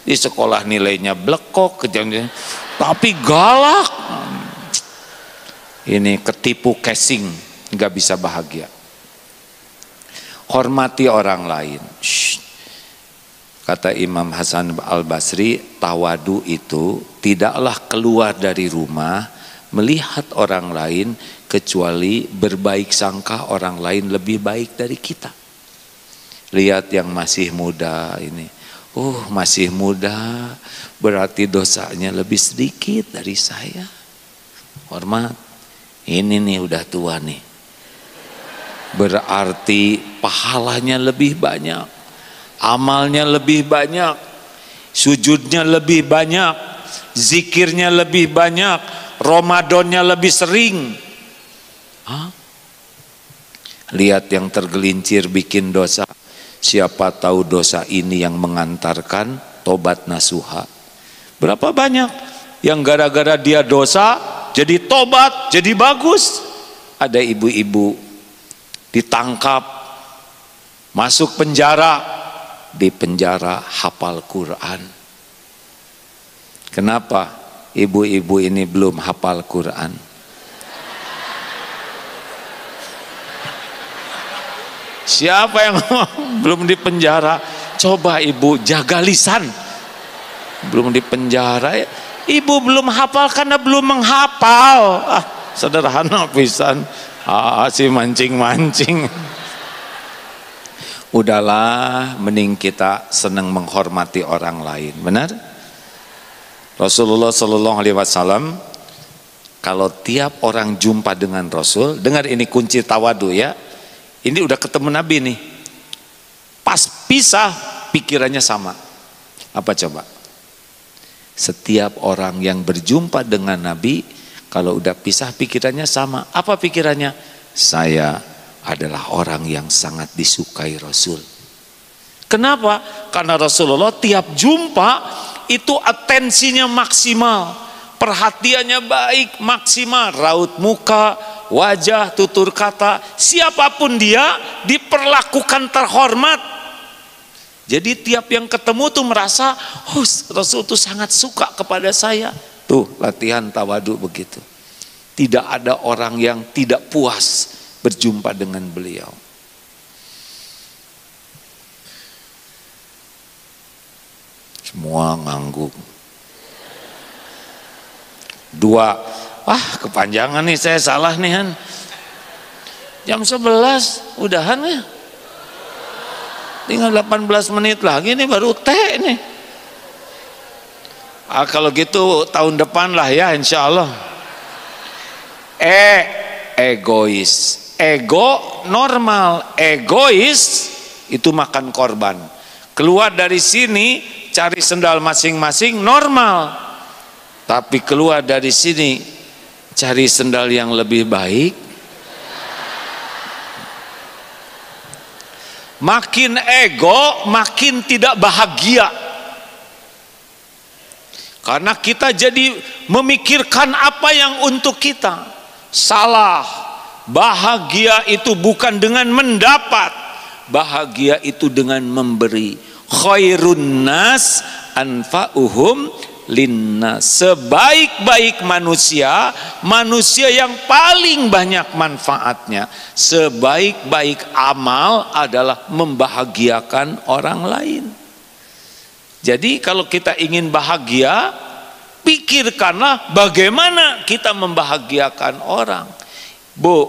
Di sekolah nilainya blekok, tapi galak. Ini ketipu casing, nggak bisa bahagia. Hormati orang lain. Kata Imam Hasan Al-Basri, tawadu itu tidaklah keluar dari rumah melihat orang lain kecuali berbaik sangka orang lain lebih baik dari kita. Lihat yang masih muda ini, masih muda berarti dosanya lebih sedikit dari saya. Hormat. Ini nih udah tua nih, berarti pahalanya lebih banyak, amalnya lebih banyak, sujudnya lebih banyak, zikirnya lebih banyak, Ramadannya lebih sering. Lihat yang tergelincir bikin dosa, siapa tahu dosa ini yang mengantarkan tobat nasuha. Berapa banyak yang gara-gara dia dosa jadi tobat, jadi bagus. Ada ibu-ibu ditangkap, masuk penjara, di penjara hafal Quran. Kenapa ibu-ibu ini belum hafal Quran? Siapa yang belum di penjara? Coba ibu jaga lisan. Belum di penjara, ibu belum hafal karena belum menghafal. Sederhana pisan. Si mancing-mancing. Udahlah, mending kita senang menghormati orang lain. Benar? Rasulullah Shallallahu Alaihi Wasallam, kalau tiap orang jumpa dengan Rasul, dengar ini kunci tawadu ya. Ini udah ketemu Nabi nih, pas pisah pikirannya sama. Apa coba? Setiap orang yang berjumpa dengan Nabi, kalau udah pisah pikirannya sama. Apa pikirannya? Saya adalah orang yang sangat disukai Rasul. Kenapa? Karena Rasulullah tiap jumpa itu atensinya maksimal, perhatiannya baik, maksimal, raut muka, wajah, tutur kata, siapapun dia diperlakukan terhormat. Jadi tiap yang ketemu tuh merasa, Rasul tuh sangat suka kepada saya. Tuh latihan tawadu begitu. Tidak ada orang yang tidak puas berjumpa dengan beliau. Semua ngangguk. Dua, kepanjangan nih, saya salah nih Han. Jam 11 udahan ya. Tinggal 18 menit lagi nih baru teh nih. Kalau gitu tahun depan lah ya insya Allah. Egois. Ego normal, egois itu makan korban. Keluar dari sini cari sendal masing-masing normal. Tapi keluar dari sini cari sendal yang lebih baik. Makin ego, makin tidak bahagia. Karena kita jadi memikirkan apa yang untuk kita. Salah. Bahagia itu bukan dengan mendapat. Bahagia itu dengan memberi. Khairun nas anfa'uhum linnas. Sebaik-baik manusia, manusia yang paling banyak manfaatnya. Sebaik-baik amal adalah membahagiakan orang lain. Jadi kalau kita ingin bahagia, pikirkanlah bagaimana kita membahagiakan orang. Bu,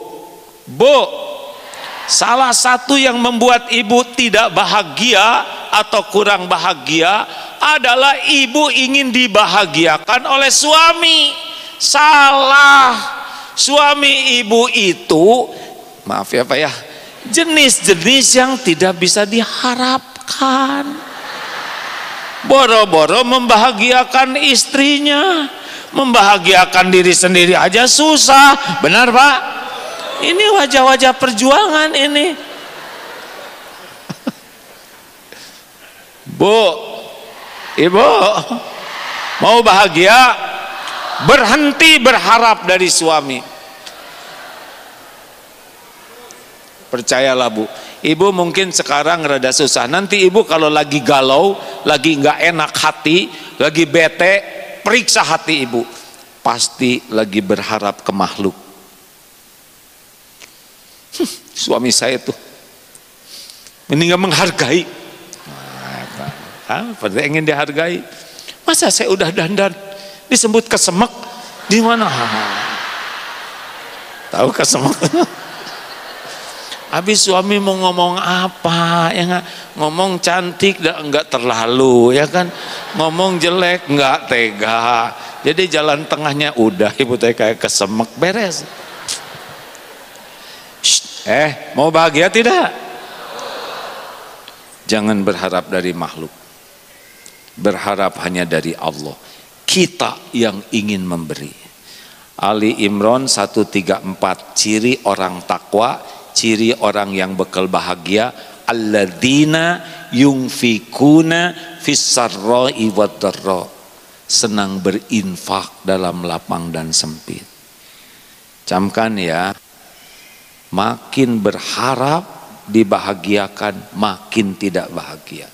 salah satu yang membuat ibu tidak bahagia atau kurang bahagia adalah ibu ingin dibahagiakan oleh suami. Salah. Suami ibu itu, maaf ya Pak ya, jenis-jenis yang tidak bisa diharapkan. Boro-boro membahagiakan istrinya, membahagiakan diri sendiri aja susah. Benar Pak? Ini wajah-wajah perjuangan ini. Bu, ibu mau bahagia, berhenti berharap dari suami. Percayalah Bu, ibu mungkin sekarang rada susah. Nanti ibu kalau lagi galau, lagi nggak enak hati, lagi bete, periksa hati ibu, pasti lagi berharap ke makhluk. Suami saya tuh ini nggak menghargai. Pada ingin dihargai. Masa saya udah dandan disebut kesemek di mana? Tahu kesemek? Habis suami mau ngomong apa ya nggak? Ngomong cantik enggak terlalu ya kan? Ngomong jelek enggak tega. Jadi jalan tengahnya udah ibu teh kayak kesemek beres. Mau bahagia tidak? Jangan berharap dari makhluk, berharap hanya dari Allah. Kita yang ingin memberi. Ali Imran 134, ciri orang takwa, ciri orang yang bekal bahagia, alladzina yunfikuna fis-sarra'i wad-dharra, senang berinfak dalam lapang dan sempit. Camkan ya, makin berharap dibahagiakan, makin tidak bahagia.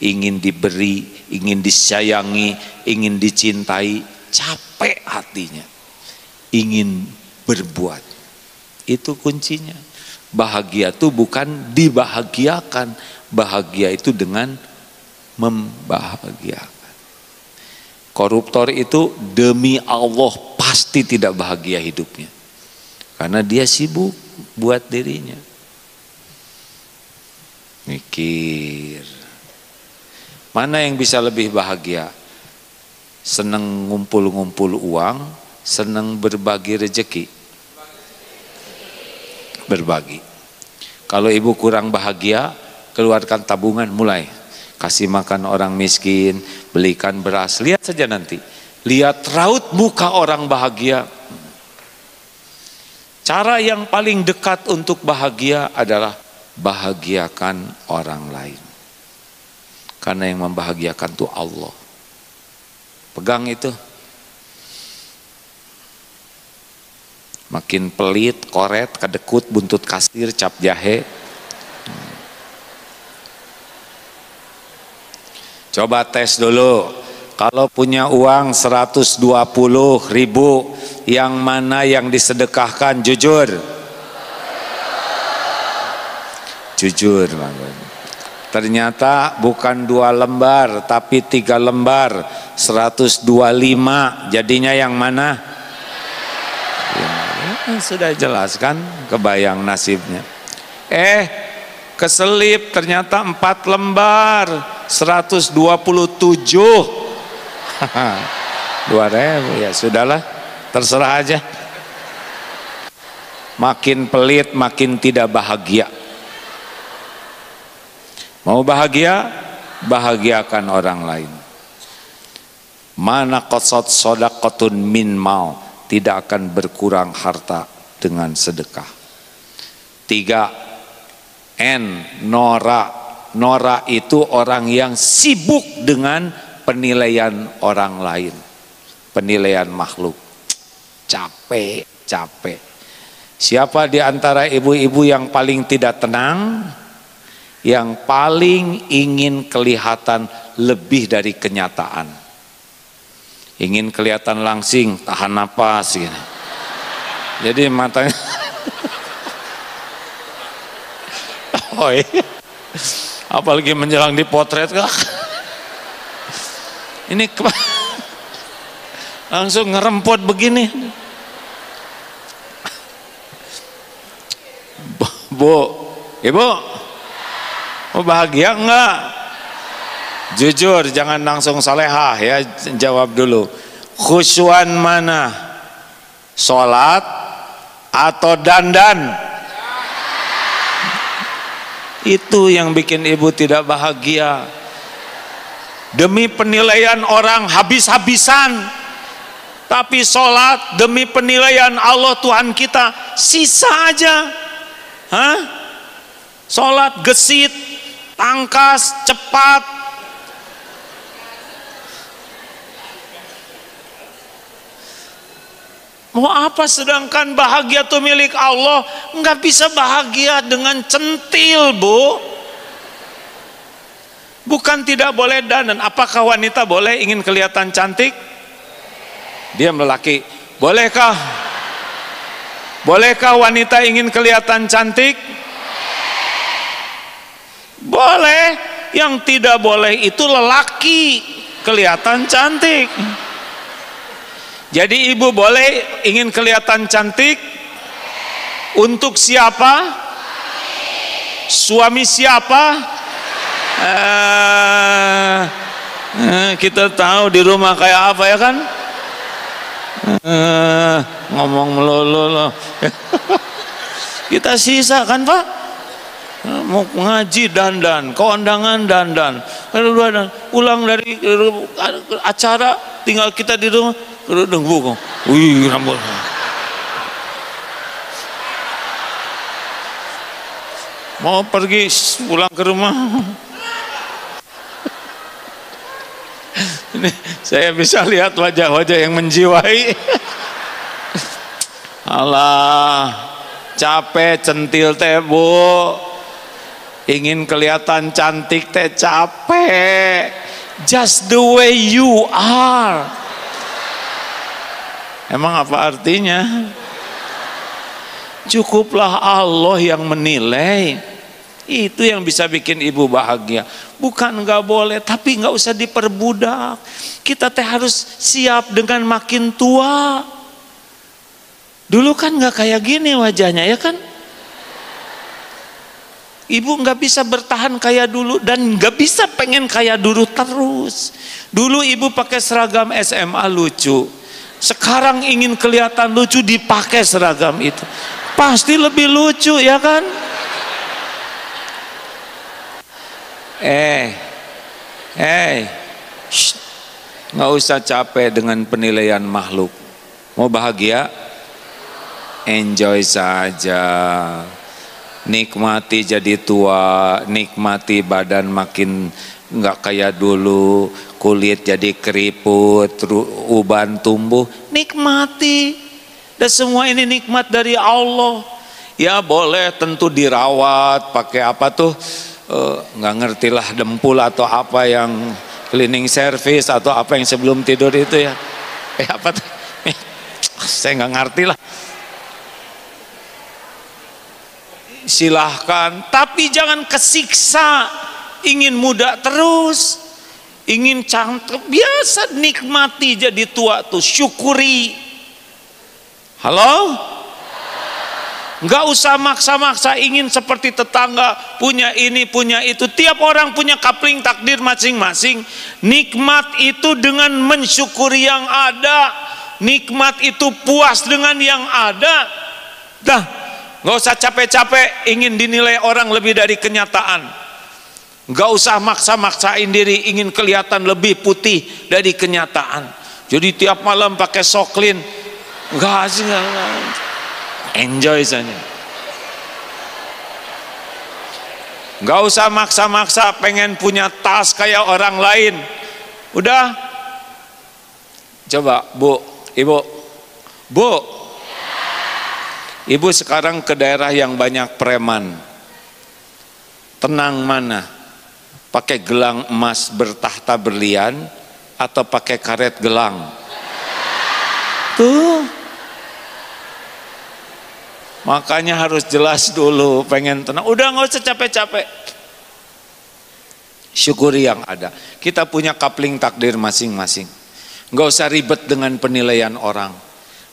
Ingin diberi, ingin disayangi, ingin dicintai, capek hatinya. Ingin berbuat, itu kuncinya. Bahagia itu bukan dibahagiakan, bahagia itu dengan membahagiakan. Koruptor itu demi Allah pasti tidak bahagia hidupnya, karena dia sibuk buat dirinya. Mikir, mana yang bisa lebih bahagia? Seneng ngumpul-ngumpul uang, seneng berbagi rezeki? Berbagi. Kalau ibu kurang bahagia, keluarkan tabungan, mulai kasih makan orang miskin, belikan beras. Lihat saja nanti, lihat raut muka orang bahagia. Cara yang paling dekat untuk bahagia adalah bahagiakan orang lain, karena yang membahagiakan itu Allah. Pegang itu. Makin pelit, koret, kedekut, buntut kasir, cap jahe. Coba tes dulu, kalau punya uang 120.000, yang mana yang disedekahkan? Jujur. Jujur. Ternyata bukan 2 lembar, tapi 3 lembar, 125. Jadinya yang mana? Ya, sudah jelaskan, kebayang nasibnya. Keselip, ternyata 4 lembar, 127. 2.000, ya sudahlah, terserah aja. Makin pelit, makin tidak bahagia. Mau bahagia, bahagiakan orang lain. Mana qasad shadaqatun min mal, tidak akan berkurang harta dengan sedekah. 3, Nora. Nora itu orang yang sibuk dengan penilaian orang lain, penilaian makhluk. Capek. Siapa di antara ibu-ibu yang paling tidak tenang? Yang paling ingin kelihatan lebih dari kenyataan. Ingin kelihatan langsing, tahan napas gitu. Jadi matanya oh iya. Apalagi menjelang dipotret, ini langsung ngerempot begini. Bu, ibu, mau bahagia enggak? Jujur, jangan langsung salehah ya, jawab dulu. Khusyuan mana? Sholat atau dandan? Itu yang bikin ibu tidak bahagia. Demi penilaian orang habis-habisan, tapi sholat demi penilaian Allah Tuhan kita sisa aja. Sholat gesit, tangkas, cepat. Mau apa sedangkan bahagia itu milik Allah? Nggak bisa bahagia dengan centil, Bu. Bukan tidak boleh dandan. Apakah wanita boleh ingin kelihatan cantik? Dia lelaki. Bolehkah? Bolehkah wanita ingin kelihatan cantik? Boleh. Yang tidak boleh itu lelaki kelihatan cantik. Jadi ibu boleh ingin kelihatan cantik untuk siapa? Suami siapa? Kita tahu di rumah kayak apa ya kan? Ngomong melulu loh. Kita sisa kan Pak? Mau ngaji dandan, kondangan dandan, pulang dari acara tinggal kita di rumah kerudung buku, wih rambut. Mau pergi pulang ke rumah. Ini saya bisa lihat wajah-wajah yang menjiwai. Alah, capek centil teh Bu. Ingin kelihatan cantik teh capek. Just the way you are. Emang apa artinya? Cukuplah Allah yang menilai. Itu yang bisa bikin ibu bahagia. Bukan nggak boleh, tapi nggak usah diperbudak. Kita teh harus siap dengan makin tua. Dulu kan nggak kayak gini wajahnya ya kan? Ibu nggak bisa bertahan kayak dulu dan nggak bisa pengen kayak dulu terus. Dulu ibu pakai seragam SMA lucu. Sekarang ingin kelihatan lucu dipakai seragam itu. Pasti lebih lucu ya kan? Nggak usah capek dengan penilaian makhluk. Mau bahagia? Enjoy saja. Nikmati jadi tua, nikmati badan makin nggak kayak dulu, kulit jadi keriput, uban tumbuh, nikmati. Dan semua ini nikmat dari Allah. Ya boleh tentu dirawat, pakai apa tuh, nggak ngerti lah, dempul atau apa yang cleaning service atau apa yang sebelum tidur itu ya. Apa tuh? Saya nggak ngerti lah. Silahkan, tapi jangan kesiksa. Ingin muda terus, ingin cantik, biasa nikmati jadi tua tuh, syukuri. Halo? Nggak usah maksa-maksa ingin seperti tetangga, punya ini, punya itu. Tiap orang punya kapling takdir masing-masing. Nikmat itu dengan mensyukuri yang ada. Nikmat itu puas dengan yang ada. Dah. Nggak usah capek-capek ingin dinilai orang lebih dari kenyataan. Nggak usah maksa-maksain diri ingin kelihatan lebih putih dari kenyataan. Jadi tiap malam pakai soklin, nggak sih, enjoy saja. Nggak usah maksa-maksa pengen punya tas kayak orang lain. Udah, coba Bu, Ibu, Bu. Ibu sekarang ke daerah yang banyak preman. Tenang mana? Pakai gelang emas bertahta berlian atau pakai karet gelang? Tuh. Makanya harus jelas dulu, pengen tenang. Udah nggak usah capek-capek. Syukuri yang ada. Kita punya kapling takdir masing-masing. Nggak usah ribet dengan penilaian orang.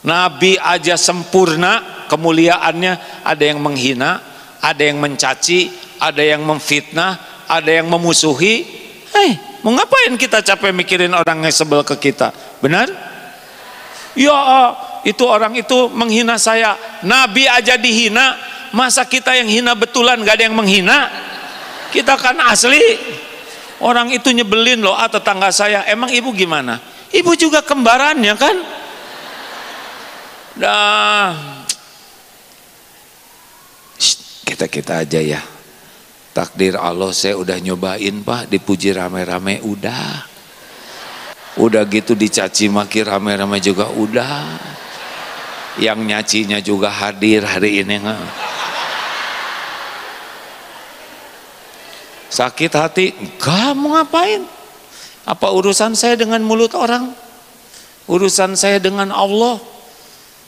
Nabi aja sempurna kemuliaannya, ada yang menghina, ada yang mencaci, ada yang memfitnah, ada yang memusuhi. Mau ngapain kita capek mikirin orang yang sebel ke kita? Benar? Ya, itu orang itu menghina saya. Nabi aja dihina, masa kita yang hina betulan gak ada yang menghina? Kita kan asli. Orang itu nyebelin loh, tetangga saya. Emang ibu gimana? Ibu juga kembarannya kan? Dah, kita aja ya. Takdir Allah saya udah nyobain Pak, dipuji rame-rame udah gitu dicaci maki rame-rame juga udah. Yang nyacinya juga hadir hari ini. Sakit hati, enggak, mau ngapain? Apa urusan saya dengan mulut orang? Urusan saya dengan Allah.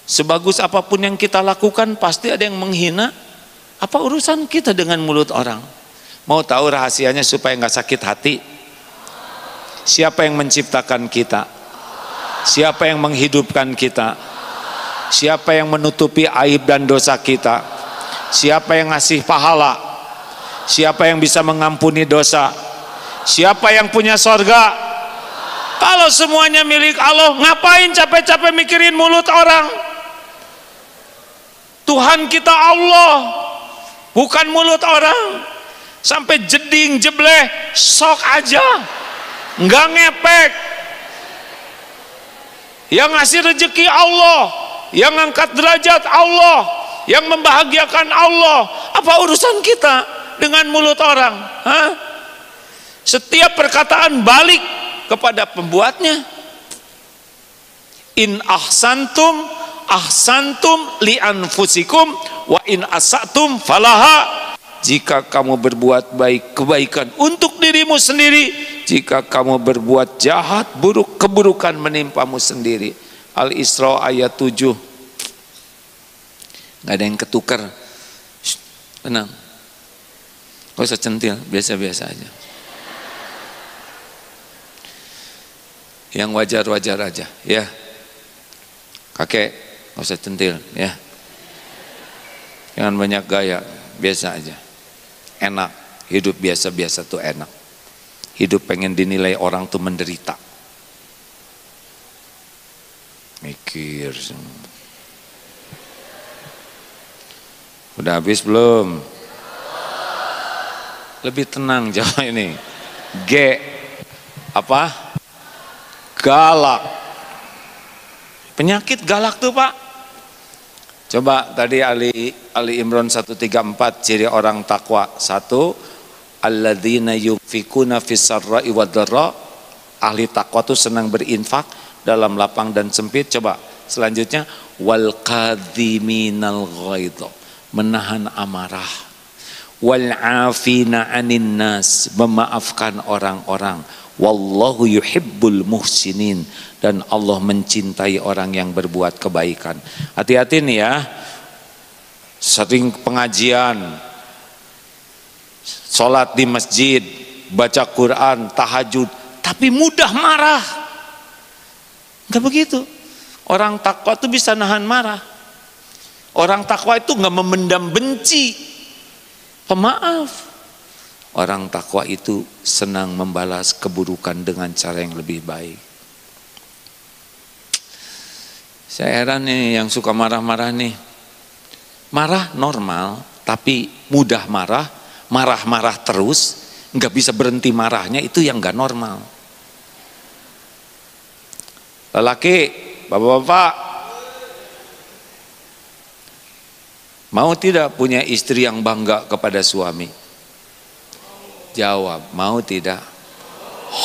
Sebagus apapun yang kita lakukan pasti ada yang menghina. Apa urusan kita dengan mulut orang? Mau tahu rahasianya supaya nggak sakit hati? Siapa yang menciptakan kita? Siapa yang menghidupkan kita? Siapa yang menutupi aib dan dosa kita? Siapa yang ngasih pahala? Siapa yang bisa mengampuni dosa? Siapa yang punya sorga? Kalau semuanya milik Allah, ngapain capek-capek mikirin mulut orang? Tuhan kita Allah, bukan mulut orang. Sampai jeding jebleh sok aja, nggak ngepek. Yang ngasih rezeki Allah, yang angkat derajat Allah, yang membahagiakan Allah. Apa urusan kita dengan mulut orang? Hah? Setiap perkataan balik kepada pembuatnya. In ahsantum ahsantum li anfusikum wa in asatum falaha. Jika kamu berbuat baik, kebaikan untuk dirimu sendiri. Jika kamu berbuat jahat, buruk, keburukan menimpamu sendiri. Al-Isra ayat 7. Nggak ada yang ketukar. Shh, tenang, gak usah centil, biasa-biasa aja. Yang wajar-wajar aja, ya. Kakek, gak usah centil, ya. Jangan banyak gaya, biasa aja. Enak, hidup biasa-biasa tuh enak. Hidup pengen dinilai orang tuh menderita. Mikir. Udah habis belum? Lebih tenang jawab ini. G apa? Galak. Penyakit galak tuh Pak. Coba tadi Ali Imran 134 ciri orang takwa. 1, alladzina yunfikuna fis-sarra'i wad-dharra. Ahli takwa tuh senang berinfak dalam lapang dan sempit. Coba selanjutnya, wal kadhiminal ghaidha, menahan amarah. Wal 'afina 'anin nas, memaafkan orang-orang. Wallahu yuhibbul muhsinin, dan Allah mencintai orang yang berbuat kebaikan. Hati-hati nih ya, sering pengajian, sholat di masjid, baca Quran, tahajud, tapi mudah marah. Enggak begitu. Orang takwa itu bisa nahan marah. Orang takwa itu enggak memendam benci, pemaaf. Orang takwa itu senang membalas keburukan dengan cara yang lebih baik. Saya heran nih yang suka marah-marah nih. Marah normal, tapi mudah marah, marah-marah terus, nggak bisa berhenti marahnya, itu yang nggak normal. Lelaki, bapak-bapak, mau tidak punya istri yang bangga kepada suami? Jawab, mau tidak?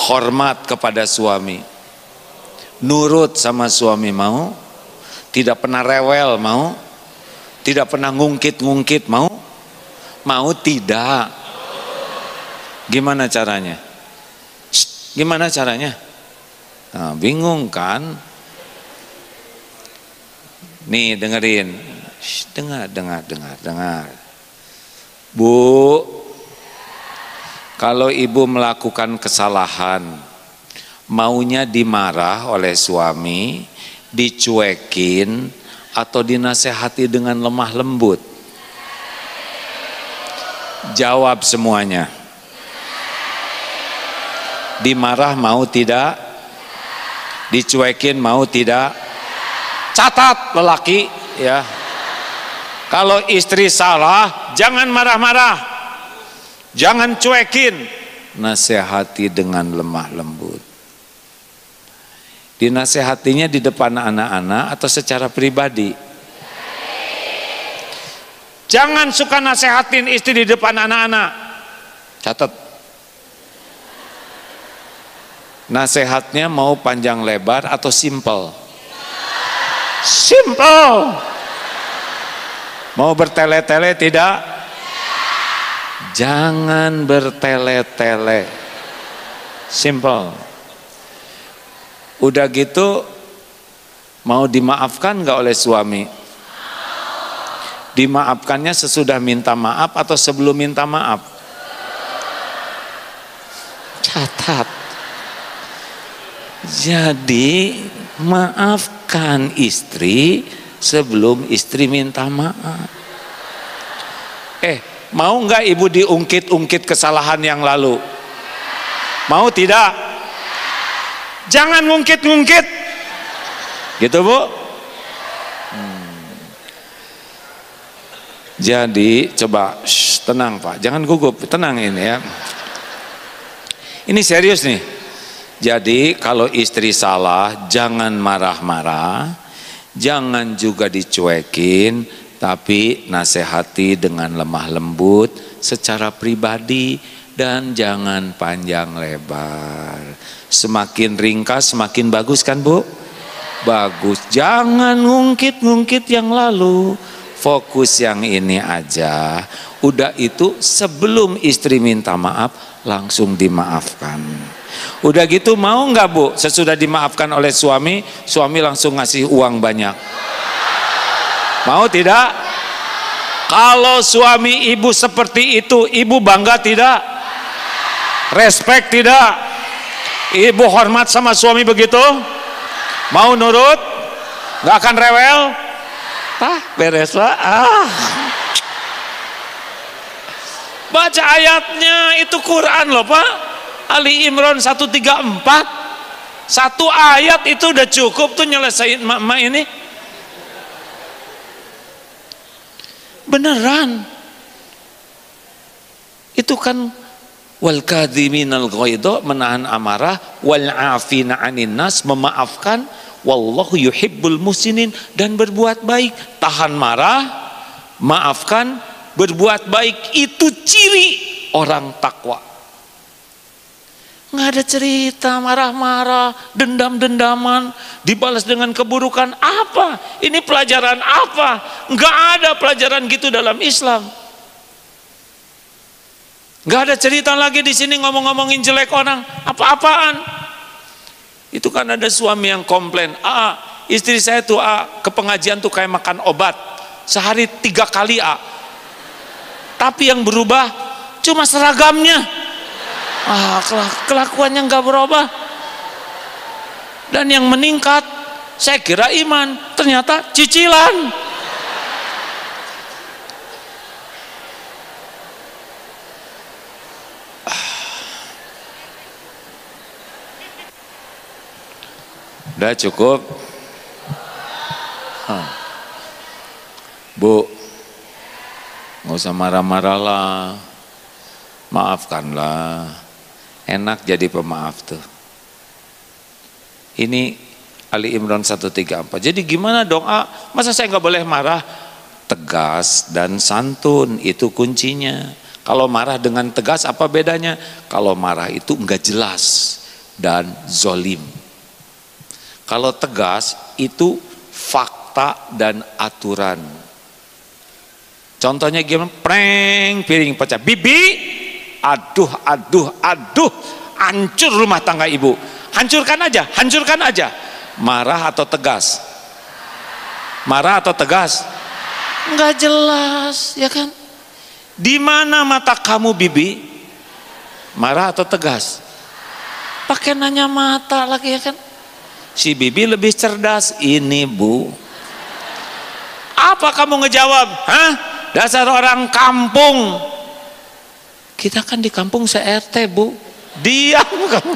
Hormat kepada suami, nurut sama suami, mau? Tidak pernah rewel, mau? Tidak pernah ngungkit-ngungkit, mau? Mau tidak? Gimana caranya? Shh, gimana caranya? Nah, bingung kan? Nih dengerin. Shh, dengar. Bu, kalau ibu melakukan kesalahan, maunya dimarah oleh suami, dicuekin, atau dinasehati dengan lemah lembut? Jawab semuanya. Dimarah mau tidak? Dicuekin mau tidak? Catat lelaki ya. Kalau istri salah, jangan marah-marah, jangan cuekin, nasihati dengan lemah lembut. Dinasehatinya di depan anak-anak atau secara pribadi? Jangan suka nasehatin istri di depan anak-anak. Catat. Nasehatnya mau panjang lebar atau simple? Simple. Mau bertele-tele tidak? Jangan bertele-tele. Simple. Udah gitu, mau dimaafkan nggak oleh suami? Dimaafkannya sesudah minta maaf atau sebelum minta maaf? Catat. Jadi maafkan istri sebelum istri minta maaf. Mau nggak ibu diungkit-ungkit kesalahan yang lalu? Mau tidak? Jangan ngungkit-ngungkit. Gitu Bu? Jadi coba tenang Pak, jangan gugup, tenang ini ya. Ini serius nih. Jadi kalau istri salah jangan marah-marah, jangan juga dicuekin, tapi nasihati dengan lemah lembut secara pribadi dan jangan panjang lebar. Semakin ringkas semakin bagus kan Bu? Bagus. Jangan ngungkit-ngungkit yang lalu. Fokus yang ini aja. Udah itu sebelum istri minta maaf langsung dimaafkan. Udah gitu mau nggak Bu? Sesudah dimaafkan oleh suami, suami langsung ngasih uang banyak. Mau tidak? Kalau suami ibu seperti itu, ibu bangga tidak? Respect tidak? Ibu hormat sama suami begitu? Mau nurut? Nggak akan rewel? Beres Pak. Baca ayatnya, itu Quran loh Pak. Ali Imran 134. Satu ayat itu udah cukup tuh nyelesain emak-emak ini. Beneran. Itu kan wal kadhiminal ghaidha, menahan amarah, wal afina 'anin nas, memaafkan, wallahu yuhibbul muhsinin, dan berbuat baik. Tahan marah, maafkan, berbuat baik, itu ciri orang takwa. Nggak ada cerita marah-marah, dendam-dendaman, dibalas dengan keburukan. Apa? Ini pelajaran apa? Nggak ada pelajaran gitu dalam Islam. Nggak ada cerita lagi di sini ngomong-ngomongin jelek orang. Apa-apaan? Itu kan ada suami yang komplain, istri saya tuh ke pengajian tuh kayak makan obat, sehari 3 kali tapi yang berubah cuma seragamnya. Kelakuannya nggak berubah. Dan yang meningkat saya kira iman, ternyata cicilan. Udah cukup? Bu, nggak usah marah-marah lah, maafkanlah. Enak jadi pemaaf tuh. Ini Ali Imran 134. Jadi gimana dong? Masa saya nggak boleh marah? Tegas dan santun, itu kuncinya. Kalau marah dengan tegas apa bedanya? Kalau marah itu nggak jelas dan zolim. Kalau tegas itu fakta dan aturan. Contohnya gimana? Preng, piring pecah. Bibi, aduh, hancur rumah tangga ibu. Hancurkan aja. Marah atau tegas? Marah atau tegas? Enggak jelas, ya kan? Di mana mata kamu, Bibi? Marah atau tegas? Pakai nanya mata lagi, ya kan? Si Bibi lebih cerdas. Ini Bu, apa kamu ngejawab? Dasar orang kampung. Kita kan di kampung se-RT Bu. Diam kamu.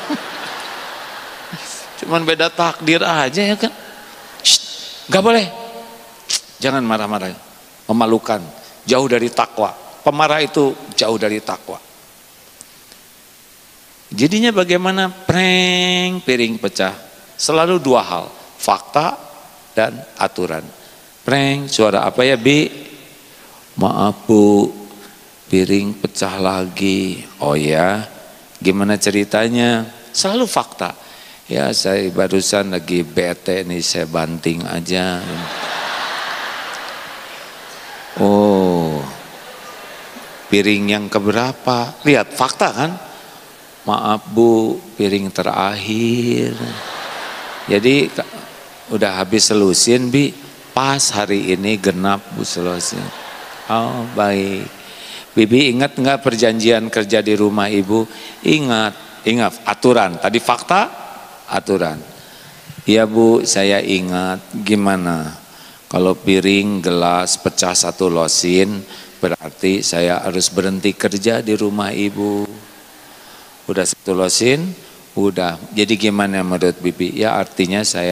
Cuman beda takdir aja, ya kan? Gak boleh. Jangan marah-marah, memalukan, jauh dari takwa. Pemarah itu jauh dari takwa. Jadinya bagaimana? Preng, piring pecah. Selalu 2 hal, fakta dan aturan. Preng, suara apa ya Bi? Maaf Bu, piring pecah lagi. Oh ya, gimana ceritanya? Selalu fakta. Ya saya barusan lagi bete nih, saya banting aja. Oh, piring yang keberapa? Lihat fakta kan? Maaf Bu, piring terakhir. Jadi udah habis selusin Bi, pas hari ini genap Bu selusin. Oh baik. Bibi ingat nggak perjanjian kerja di rumah ibu? Ingat aturan. Tadi fakta, aturan. Iya Bu, saya ingat. Gimana? Kalau piring, gelas pecah 1 losin, berarti saya harus berhenti kerja di rumah ibu. Udah 1 losin, udah. Jadi gimana menurut Bibi? Ya artinya saya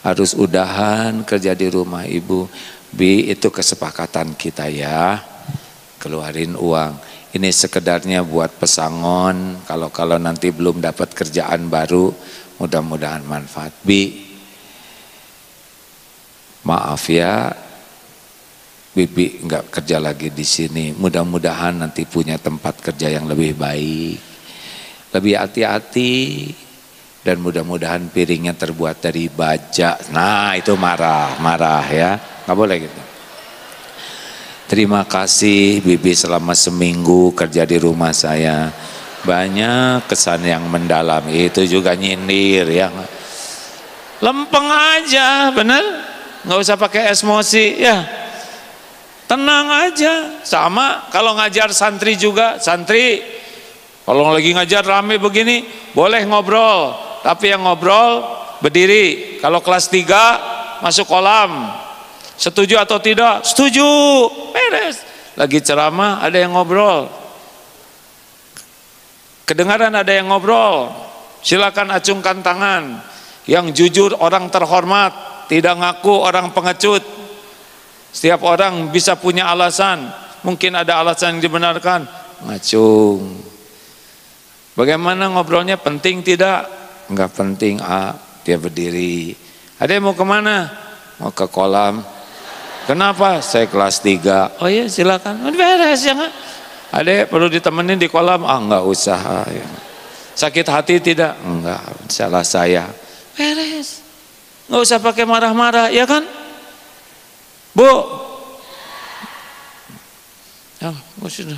harus udahan kerja di rumah ibu. Bi, itu kesepakatan kita ya, keluarin uang. Ini sekedarnya buat pesangon, kalau nanti belum dapat kerjaan baru, mudah-mudahan manfaat. Bi, maaf ya, Bibi nggak kerja lagi di sini. Mudah-mudahan nanti punya tempat kerja yang lebih baik, lebih hati-hati, dan mudah-mudahan piringnya terbuat dari baja. Nah itu marah ya, nggak boleh gitu. Terima kasih Bibi selama seminggu kerja di rumah saya, banyak kesan yang mendalam. Itu juga nyindir ya, lempeng aja, bener, nggak usah pakai emosi ya, tenang aja. Sama kalau ngajar santri juga, santri kalau lagi ngajar rame begini boleh ngobrol, tapi yang ngobrol berdiri. Kalau kelas 3 masuk kolam. Setuju atau tidak? Setuju, beres. Lagi ceramah ada yang ngobrol, kedengaran ada yang ngobrol, silakan acungkan tangan. Yang jujur orang terhormat, tidak ngaku orang pengecut. Setiap orang bisa punya alasan, mungkin ada alasan yang dibenarkan, ngacung. Bagaimana ngobrolnya, penting tidak? Enggak penting. Dia berdiri. Ada yang mau kemana? Mau ke kolam. Kenapa? Saya kelas 3. Oh iya silakan. Beres ya nggak? Adek perlu ditemenin di kolam? Enggak usah. Ya. Sakit hati tidak? Enggak, salah saya. Beres. Nggak usah pakai marah-marah, ya kan? Bu. Ya, sudah.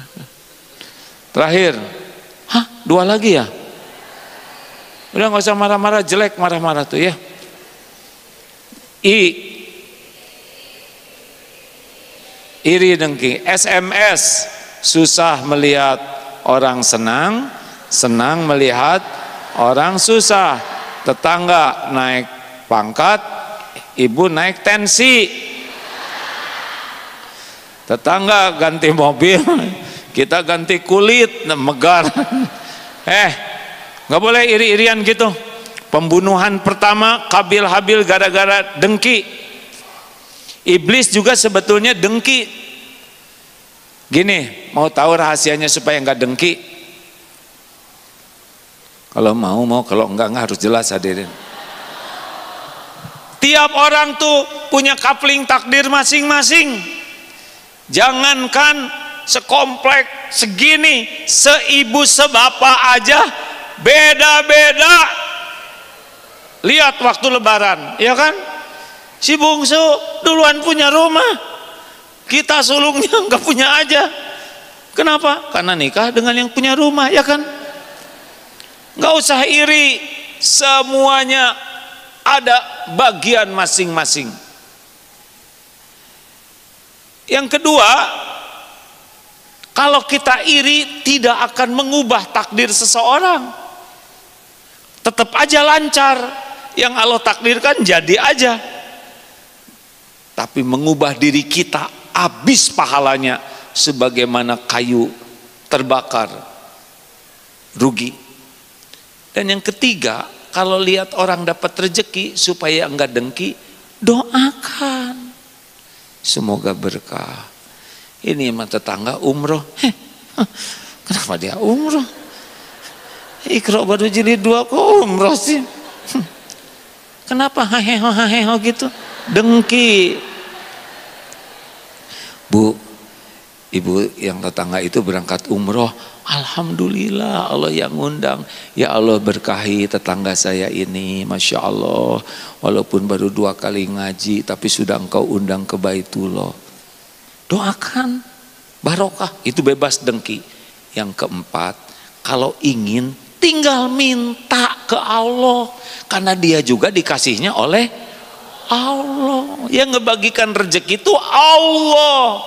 Terakhir. Hah? 2 lagi ya? Udah nggak usah marah-marah, jelek marah-marah tuh ya. Iri dengki. SMS, susah melihat orang senang, senang melihat orang susah. Tetangga naik pangkat, ibu naik tensi. Tetangga ganti mobil, kita ganti kulit, megar. Nggak boleh iri-irian gitu. Pembunuhan pertama Kabil Habil gara-gara dengki. Iblis juga sebetulnya dengki. Gini, mau tahu rahasianya supaya nggak dengki? Kalau mau, kalau enggak harus jelas hadirin. Tiap orang tuh punya kapling takdir masing-masing. Jangankan sekomplek segini, seibu sebapak aja beda-beda. Lihat waktu lebaran, ya kan? Si bungsu duluan punya rumah, kita sulungnya nggak punya aja. Kenapa? Karena nikah dengan yang punya rumah, ya kan? Nggak usah iri, semuanya ada bagian masing-masing. Yang kedua, kalau kita iri tidak akan mengubah takdir seseorang, tetap aja lancar. Yang Allah takdirkan jadi aja. Tapi mengubah diri kita habis pahalanya sebagaimana kayu terbakar, rugi. Dan yang ketiga, kalau lihat orang dapat rezeki supaya enggak dengki, doakan semoga berkah. Ini emang tetangga umroh, kenapa dia umroh? Iqra baru jilid 2 kok umroh sih? Kenapa haheho gitu? Dengki. Bu, ibu yang tetangga itu berangkat umroh, alhamdulillah Allah yang ngundang. Ya Allah berkahi tetangga saya ini, Masya Allah. Walaupun baru 2 kali ngaji, tapi sudah engkau undang ke Baitullah. Doakan barokah, itu bebas dengki. Yang keempat, kalau ingin tinggal minta ke Allah, karena dia juga dikasihnya oleh Allah. Yang ngebagikan rezeki itu Allah.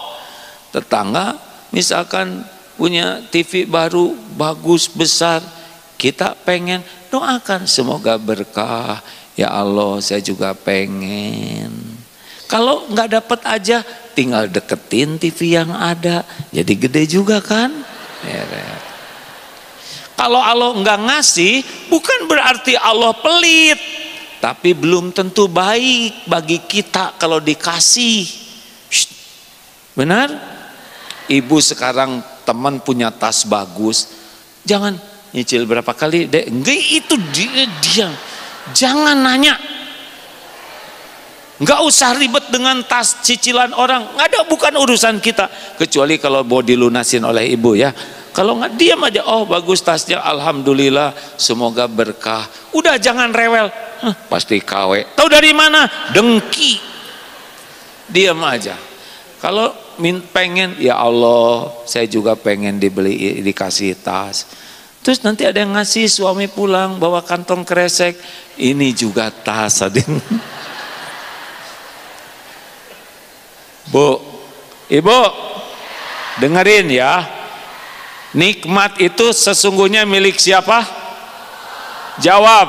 Tetangga misalkan punya TV baru bagus besar, kita pengen, doakan semoga berkah. Ya Allah saya juga pengen. Kalau nggak dapat aja, tinggal deketin TV yang ada, jadi gede juga kan. Kalau Allah nggak ngasih, bukan berarti Allah pelit, tapi belum tentu baik bagi kita kalau dikasih. Benar? Ibu sekarang teman punya tas bagus, jangan nyicil berapa kali, Dek. Enggak, itu dia. Jangan nanya. Enggak usah ribet dengan tas cicilan orang. Enggak ada, bukan urusan kita. Kecuali kalau mau dilunasin oleh ibu ya. Kalau enggak, diam aja. Oh bagus tasnya, alhamdulillah, semoga berkah. Udah, jangan rewel. Pasti KW. Tahu dari mana? Dengki. Diam aja. Kalau pengen, ya Allah, saya juga pengen dikasih tas. Terus nanti ada yang ngasih, suami pulang bawa kantong kresek, ini juga tas. Bu, ibu, dengerin ya. Nikmat itu sesungguhnya milik siapa? Jawab.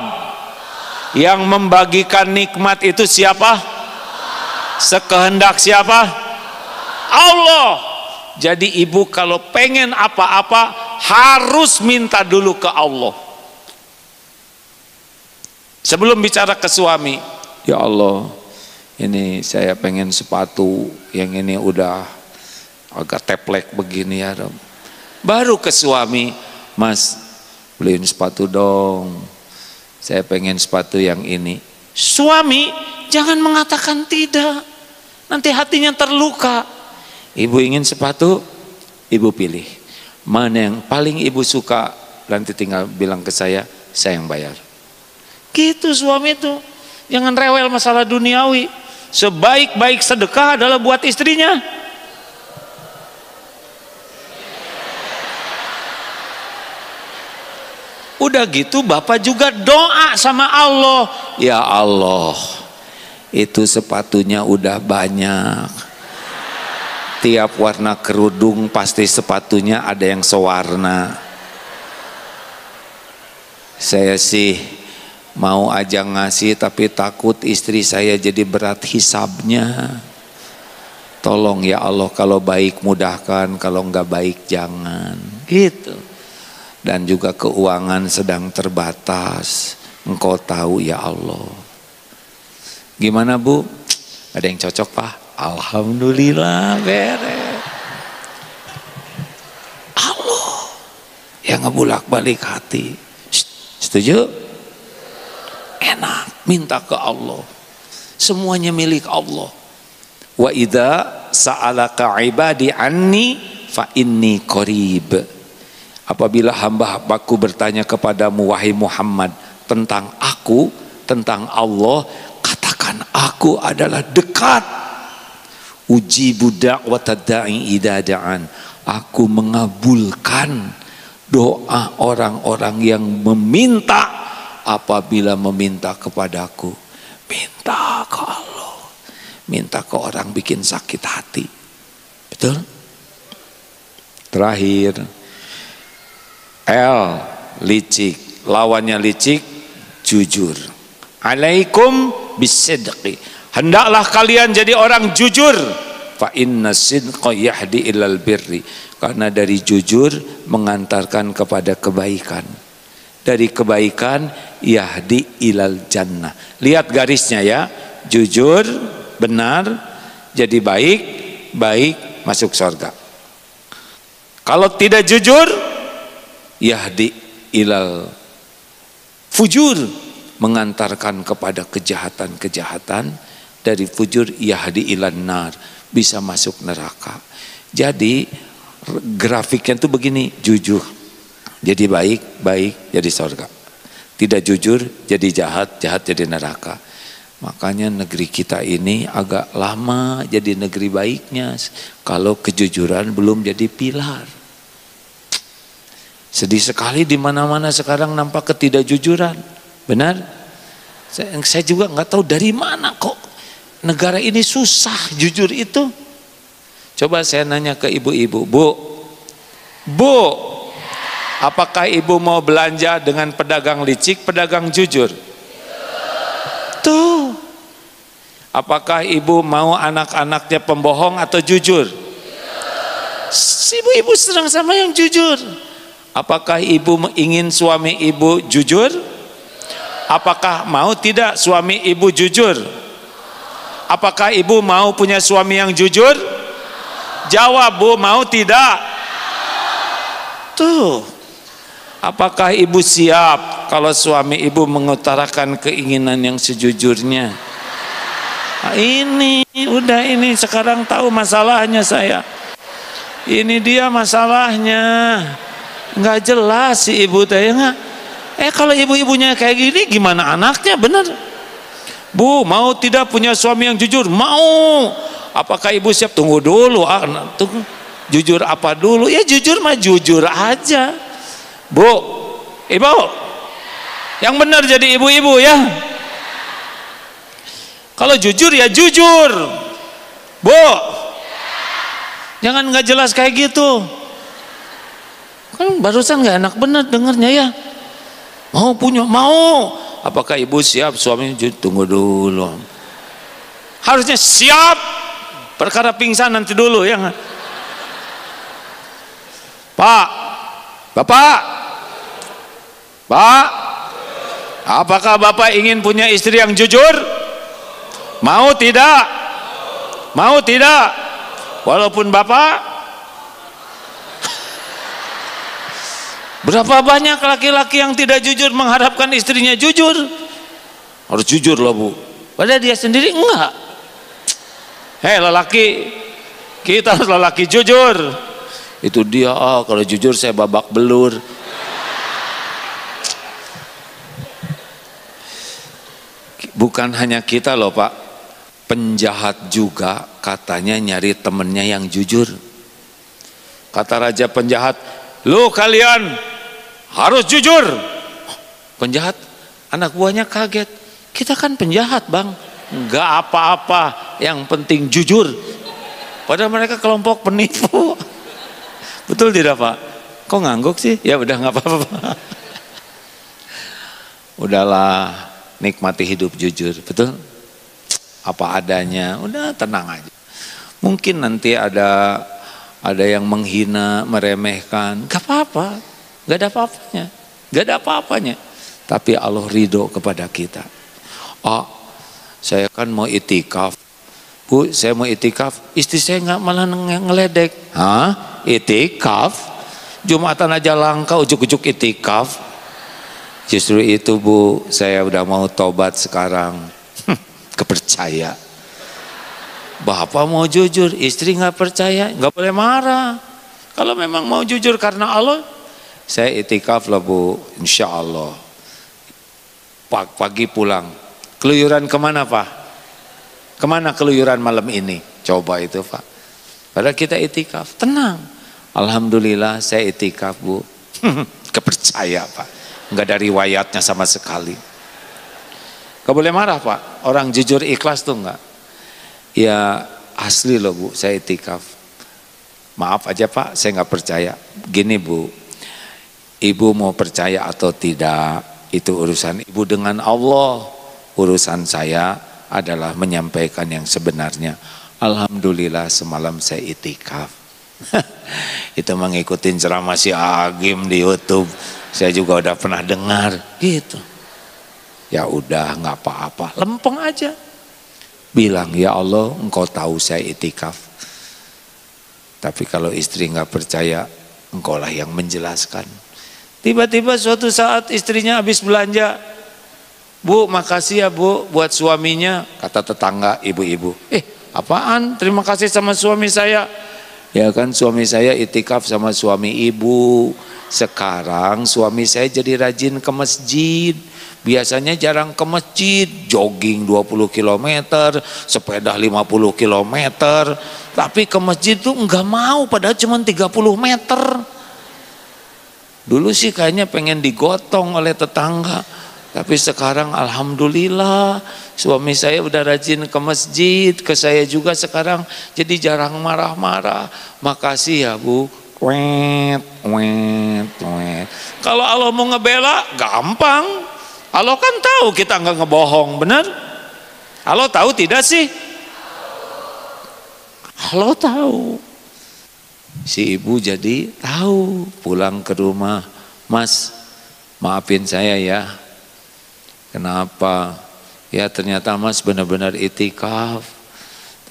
Yang membagikan nikmat itu siapa? Sekehendak siapa? Allah. Jadi ibu kalau pengen apa-apa harus minta dulu ke Allah. Sebelum bicara ke suami, ya Allah, ini saya pengen sepatu yang ini udah agak teplek begini ya. Baru ke suami, Mas, beliin sepatu dong. Saya pengen sepatu yang ini. Suami jangan mengatakan tidak. Nanti hatinya terluka. Ibu ingin sepatu, ibu pilih. Mana yang paling ibu suka, nanti tinggal bilang ke saya yang bayar. Gitu suami itu. Jangan rewel masalah duniawi. Sebaik-baik sedekah adalah buat istrinya. Udah gitu bapak juga doa sama Allah. Ya Allah, itu sepatunya udah banyak. Tiap warna kerudung pasti sepatunya ada yang sewarna. Saya sih mau aja ngasih, tapi takut istri saya jadi berat hisabnya. Tolong ya Allah, kalau baik mudahkan, kalau enggak baik jangan. Gitu. Dan juga keuangan sedang terbatas. Engkau tahu ya Allah. Gimana Bu? Ada yang cocok Pak? Alhamdulillah beres. Allah yang ngebulak-balik hati. Setuju? Enak, minta ke Allah. Semuanya milik Allah. Wa idza sa'alaka ibadi anni fa inni qarib. Apabila hamba-hambaku bertanya kepadamu wahai Muhammad tentang aku, tentang Allah, katakan aku adalah dekat. Ujibu da'watad da'i idza da'an. Aku mengabulkan doa orang-orang yang meminta apabila meminta kepadaku. Minta ke Allah, minta ke orang bikin sakit hati. Betul? Terakhir, L, licik. Lawannya licik, jujur. Alaikum bisidqi. Hendaklah kalian jadi orang jujur. Fa inna sidqa yahdi ilal birri. Karena dari jujur mengantarkan kepada kebaikan. Dari kebaikan yahdi ilal jannah. Lihat garisnya ya. Jujur, benar, jadi baik, baik masuk surga. Kalau tidak jujur, yahdi ilal fujur, mengantarkan kepada kejahatan-kejahatan. Dari fujur yahdi ilan nar, bisa masuk neraka. Jadi grafiknya tuh begini, jujur jadi baik, baik jadi surga. Tidak jujur jadi jahat, jahat jadi neraka. Makanya negeri kita ini agak lama jadi negeri baiknya kalau kejujuran belum jadi pilar. Sedih sekali di mana-mana sekarang nampak ketidakjujuran. Benar? Saya juga nggak tahu dari mana kok negara ini susah jujur itu. Coba saya nanya ke ibu-ibu, Bu, apakah ibu mau belanja dengan pedagang licik, pedagang jujur? Tuh. Apakah ibu mau anak-anaknya pembohong atau jujur? Ibu-ibu senang sama yang jujur. Apakah ibu ingin suami ibu jujur? Apakah mau tidak suami ibu jujur? Apakah ibu mau punya suami yang jujur? Jawab Bu, mau tidak? Tuh, apakah ibu siap kalau suami ibu mengutarakan keinginan yang sejujurnya? Nah, ini sekarang tahu masalahnya saya. Ini dia masalahnya, nggak jelas si ibu teh nggak. Kalau ibu-ibunya kayak gini gimana anaknya? Bener. Bu, mau tidak punya suami yang jujur? Mau. Apakah ibu siap? Tunggu dulu. Tunggu. Jujur apa dulu? Ya jujur mah jujur aja. Bu, ibu, yang benar jadi ibu-ibu ya. Kalau jujur ya jujur. Bu, jangan nggak jelas kayak gitu. Kan barusan nggak enak bener dengernya ya. Mau punya, mau. Apakah ibu siap suaminya jujur? Tunggu dulu. Harusnya siap. Perkara pingsan nanti dulu ya. Pak, Bapak, Pak, apakah Bapak ingin punya istri yang jujur? Mau tidak? Mau tidak? Walaupun Bapak, berapa banyak laki-laki yang tidak jujur mengharapkan istrinya jujur? Harus jujur loh Bu. Padahal dia sendiri enggak. Hei lelaki, kita harus lelaki jujur. Itu dia, kalau jujur saya babak belur. Bukan hanya kita loh Pak, penjahat juga katanya nyari temennya yang jujur. Kata raja penjahat, lu kalian harus jujur. Penjahat, anak buahnya kaget. Kita kan penjahat Bang, nggak apa-apa, yang penting jujur. Padahal mereka kelompok penipu. Betul tidak Pak? Kok ngangguk sih? Ya udah nggak apa-apa. Udahlah, nikmati hidup jujur, betul? Apa adanya, udah tenang aja. Mungkin nanti ada yang menghina, meremehkan, nggak apa-apa, nggak ada apa-apanya, nggak ada apa-apanya. Tapi Allah ridho kepada kita. Saya kan mau itikaf, Bu, saya mau itikaf, istri saya nggak malah ngeledek. Hah? Itikaf? Jumatan aja langka, ujuk-ujuk itikaf. Justru itu Bu, saya udah mau tobat sekarang. Kepercaya. Bapak mau jujur, istri nggak percaya, nggak boleh marah. Kalau memang mau jujur karena Allah, saya itikaf lah Bu, insya Allah. Pagi pulang, keluyuran kemana Pak? Kemana keluyuran malam ini? Coba itu Pak. Padahal kita itikaf, tenang. Alhamdulillah saya itikaf Bu. Kepercaya Pak, nggak ada riwayatnya sama sekali. Gak boleh marah Pak, orang jujur ikhlas tuh enggak. Ya asli loh Bu, saya itikaf. Maaf aja Pak, saya nggak percaya. Gini Bu, Ibu mau percaya atau tidak, itu urusan Ibu dengan Allah. Urusan saya adalah menyampaikan yang sebenarnya. Alhamdulillah semalam saya itikaf. Itu mengikuti ceramah si Agim di YouTube. Saya juga udah pernah dengar gitu. Ya udah nggak apa-apa, lempeng aja. Bilang ya Allah, Engkau tahu saya itikaf. Tapi kalau istri nggak percaya, Engkau lah yang menjelaskan. Tiba-tiba suatu saat istrinya habis belanja. Bu, makasih ya Bu buat suaminya. Kata tetangga ibu-ibu, apaan? Terima kasih sama suami saya. Ya kan suami saya itikaf sama suami ibu. Sekarang suami saya jadi rajin ke masjid. Biasanya jarang ke masjid, jogging 20 km, sepeda 50 km. Tapi ke masjid tuh enggak mau, padahal cuma 30 meter. Dulu sih kayaknya pengen digotong oleh tetangga. Tapi sekarang alhamdulillah suami saya udah rajin ke masjid, ke saya juga sekarang jadi jarang marah-marah. Makasih ya Bu. Wet. Kalau Allah mau ngebela gampang. Allah kan tahu kita nggak ngebohong, benar? Allah tahu tidak sih? Allah tahu. Si ibu jadi tahu, pulang ke rumah, Mas, maafin saya ya. Kenapa? Ya ternyata Mas benar-benar itikaf.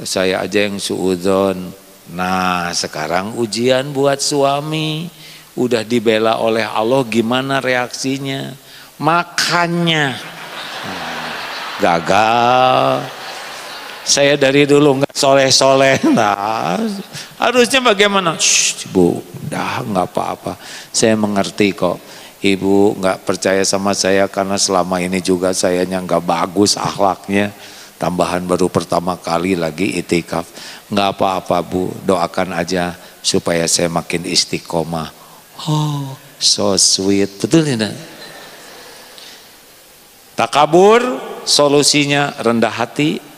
Saya aja yang suudzon. Nah sekarang ujian buat suami, udah dibela oleh Allah, gimana reaksinya? Makannya gagal. Saya dari dulu nggak soleh-soleh, nah harusnya bagaimana? Shh, Bu, dah nggak apa-apa, saya mengerti kok. Ibu nggak percaya sama saya karena selama ini juga sayanya nggak bagus akhlaknya. Tambahan baru pertama kali lagi itikaf. Nggak apa-apa Bu, doakan aja supaya saya makin istiqomah. Oh, so sweet, betul tidak? Takabur solusinya rendah hati.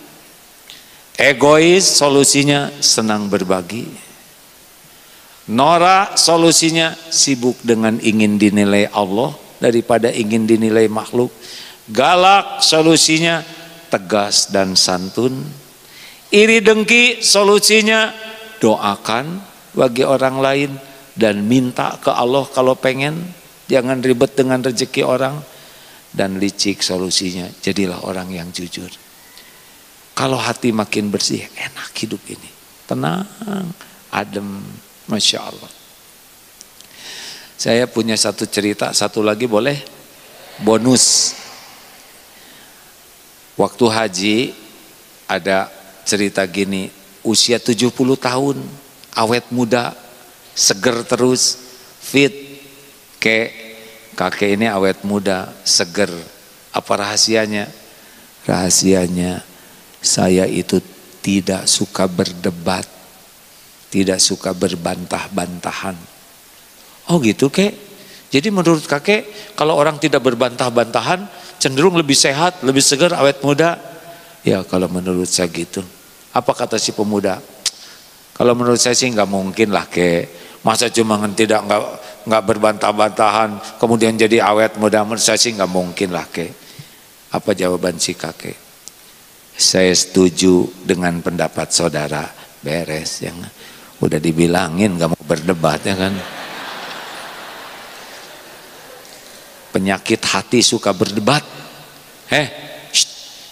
Egois solusinya senang berbagi. Norak solusinya sibuk dengan ingin dinilai Allah daripada ingin dinilai makhluk. Galak solusinya tegas dan santun. Iri dengki solusinya doakan bagi orang lain dan minta ke Allah kalau pengen, jangan ribet dengan rezeki orang. Dan licik solusinya jadilah orang yang jujur. Kalau hati makin bersih, enak hidup ini, tenang, adem, Masya Allah. Saya punya satu cerita, satu lagi boleh? Bonus. Waktu haji ada cerita gini, usia 70 tahun, awet muda, seger terus, fit, kakek ini awet muda, seger. Apa rahasianya? Rahasianya, saya itu tidak suka berdebat, tidak suka berbantah-bantahan. Oh gitu kek. Jadi menurut kakek kalau orang tidak berbantah-bantahan cenderung lebih sehat, lebih segar, awet muda. Ya kalau menurut saya gitu. Apa kata si pemuda? Kalau menurut saya sih nggak mungkin lah kek. Masa cuma nggak berbantah-bantahan kemudian jadi awet muda? Menurut saya sih nggak mungkin lah kek. Apa jawaban si kakek? Saya setuju dengan pendapat saudara. Beres, yang udah dibilangin gak mau berdebat ya kan. Penyakit hati suka berdebat.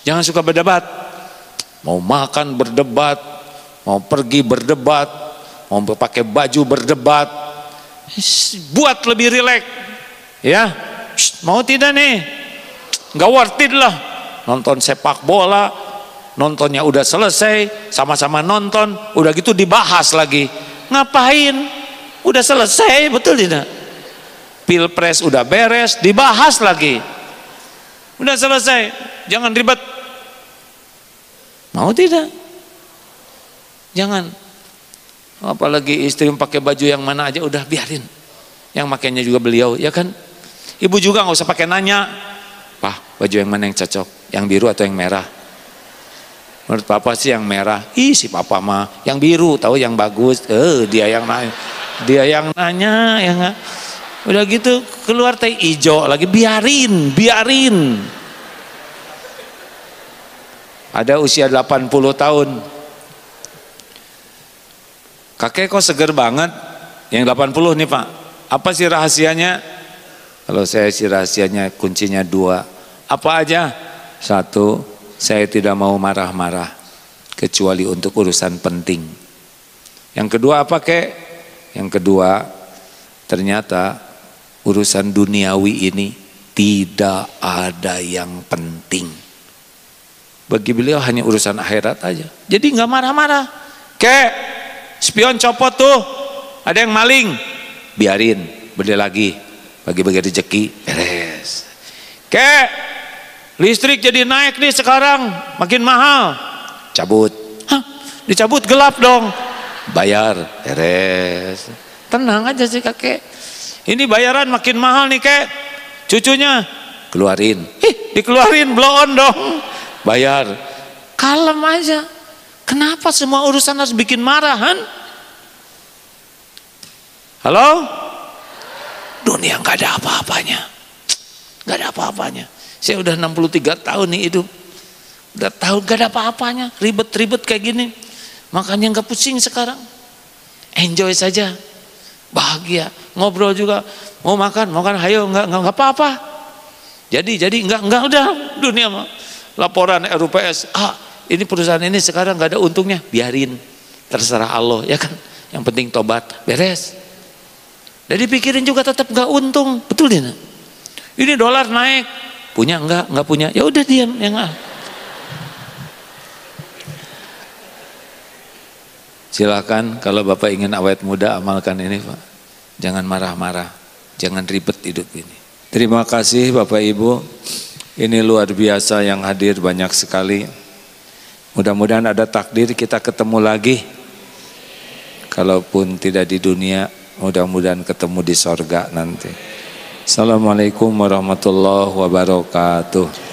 Jangan suka berdebat. Mau makan berdebat, mau pergi berdebat, mau pakai baju berdebat. Buat lebih rileks ya. Mau tidak nih? Gak worth it lah. Nonton sepak bola, nontonnya udah selesai, sama-sama nonton, udah gitu dibahas lagi. Ngapain? Udah selesai, betul tidak? Pilpres udah beres, dibahas lagi. Udah selesai, jangan ribet. Mau tidak? Jangan. Apalagi istri pakai baju yang mana aja udah biarin. Yang makainya juga beliau, ya kan? Ibu juga nggak usah pakai nanya. Pak, baju yang mana yang cocok? Yang biru atau yang merah? Menurut papa sih yang merah. Ih si papa mah yang biru, tahu yang bagus. Dia yang nanya, ya nggak. Udah gitu keluar teh ijo lagi, biarin. Ada usia 80 tahun. Kakek kok seger banget. Yang 80 nih Pak. Apa sih rahasianya? Kalau saya sih rahasianya kuncinya 2. Apa aja? 1, saya tidak mau marah-marah kecuali untuk urusan penting. Yang kedua apa kek? Yang kedua, ternyata urusan duniawi ini tidak ada yang penting. Bagi beliau hanya urusan akhirat aja. Jadi nggak marah-marah. Kek, spion copot tuh, ada yang maling, biarin, beli lagi, bagi-bagi rezeki, beres. Kek, listrik jadi naik nih sekarang, makin mahal, cabut. Dicabut gelap dong, bayar, beres. Tenang aja sih kakek. Ini bayaran makin mahal nih kek, cucunya keluarin, dikeluarin, blow on dong, bayar. Kalem aja. Kenapa semua urusan harus bikin marahan? Halo? Dunia nggak ada apa-apanya, nggak ada apa-apanya. Saya udah 63 tahun nih hidup, udah tahu gak ada apa-apanya, ribet-ribet kayak gini. Makanya nggak pusing sekarang, enjoy saja, bahagia. Ngobrol juga, mau makan, hayo, nggak apa-apa. Jadi nggak udah dunia mah. Laporan RUPS, ini perusahaan ini sekarang nggak ada untungnya, biarin. terserah Allah, ya kan? Yang penting tobat, beres. Dan dipikirin juga tetap gak untung, betul dia. Ini dolar naik, punya enggak punya, ya udah diam yang Silakan kalau Bapak ingin awet muda, amalkan ini Pak. Jangan marah-marah, jangan ribet hidup ini. Terima kasih Bapak Ibu. Ini luar biasa yang hadir banyak sekali. Mudah-mudahan ada takdir kita ketemu lagi. Kalaupun tidak di dunia, mudah-mudahan ketemu di sorga nanti. Assalamualaikum warahmatullahi wabarakatuh.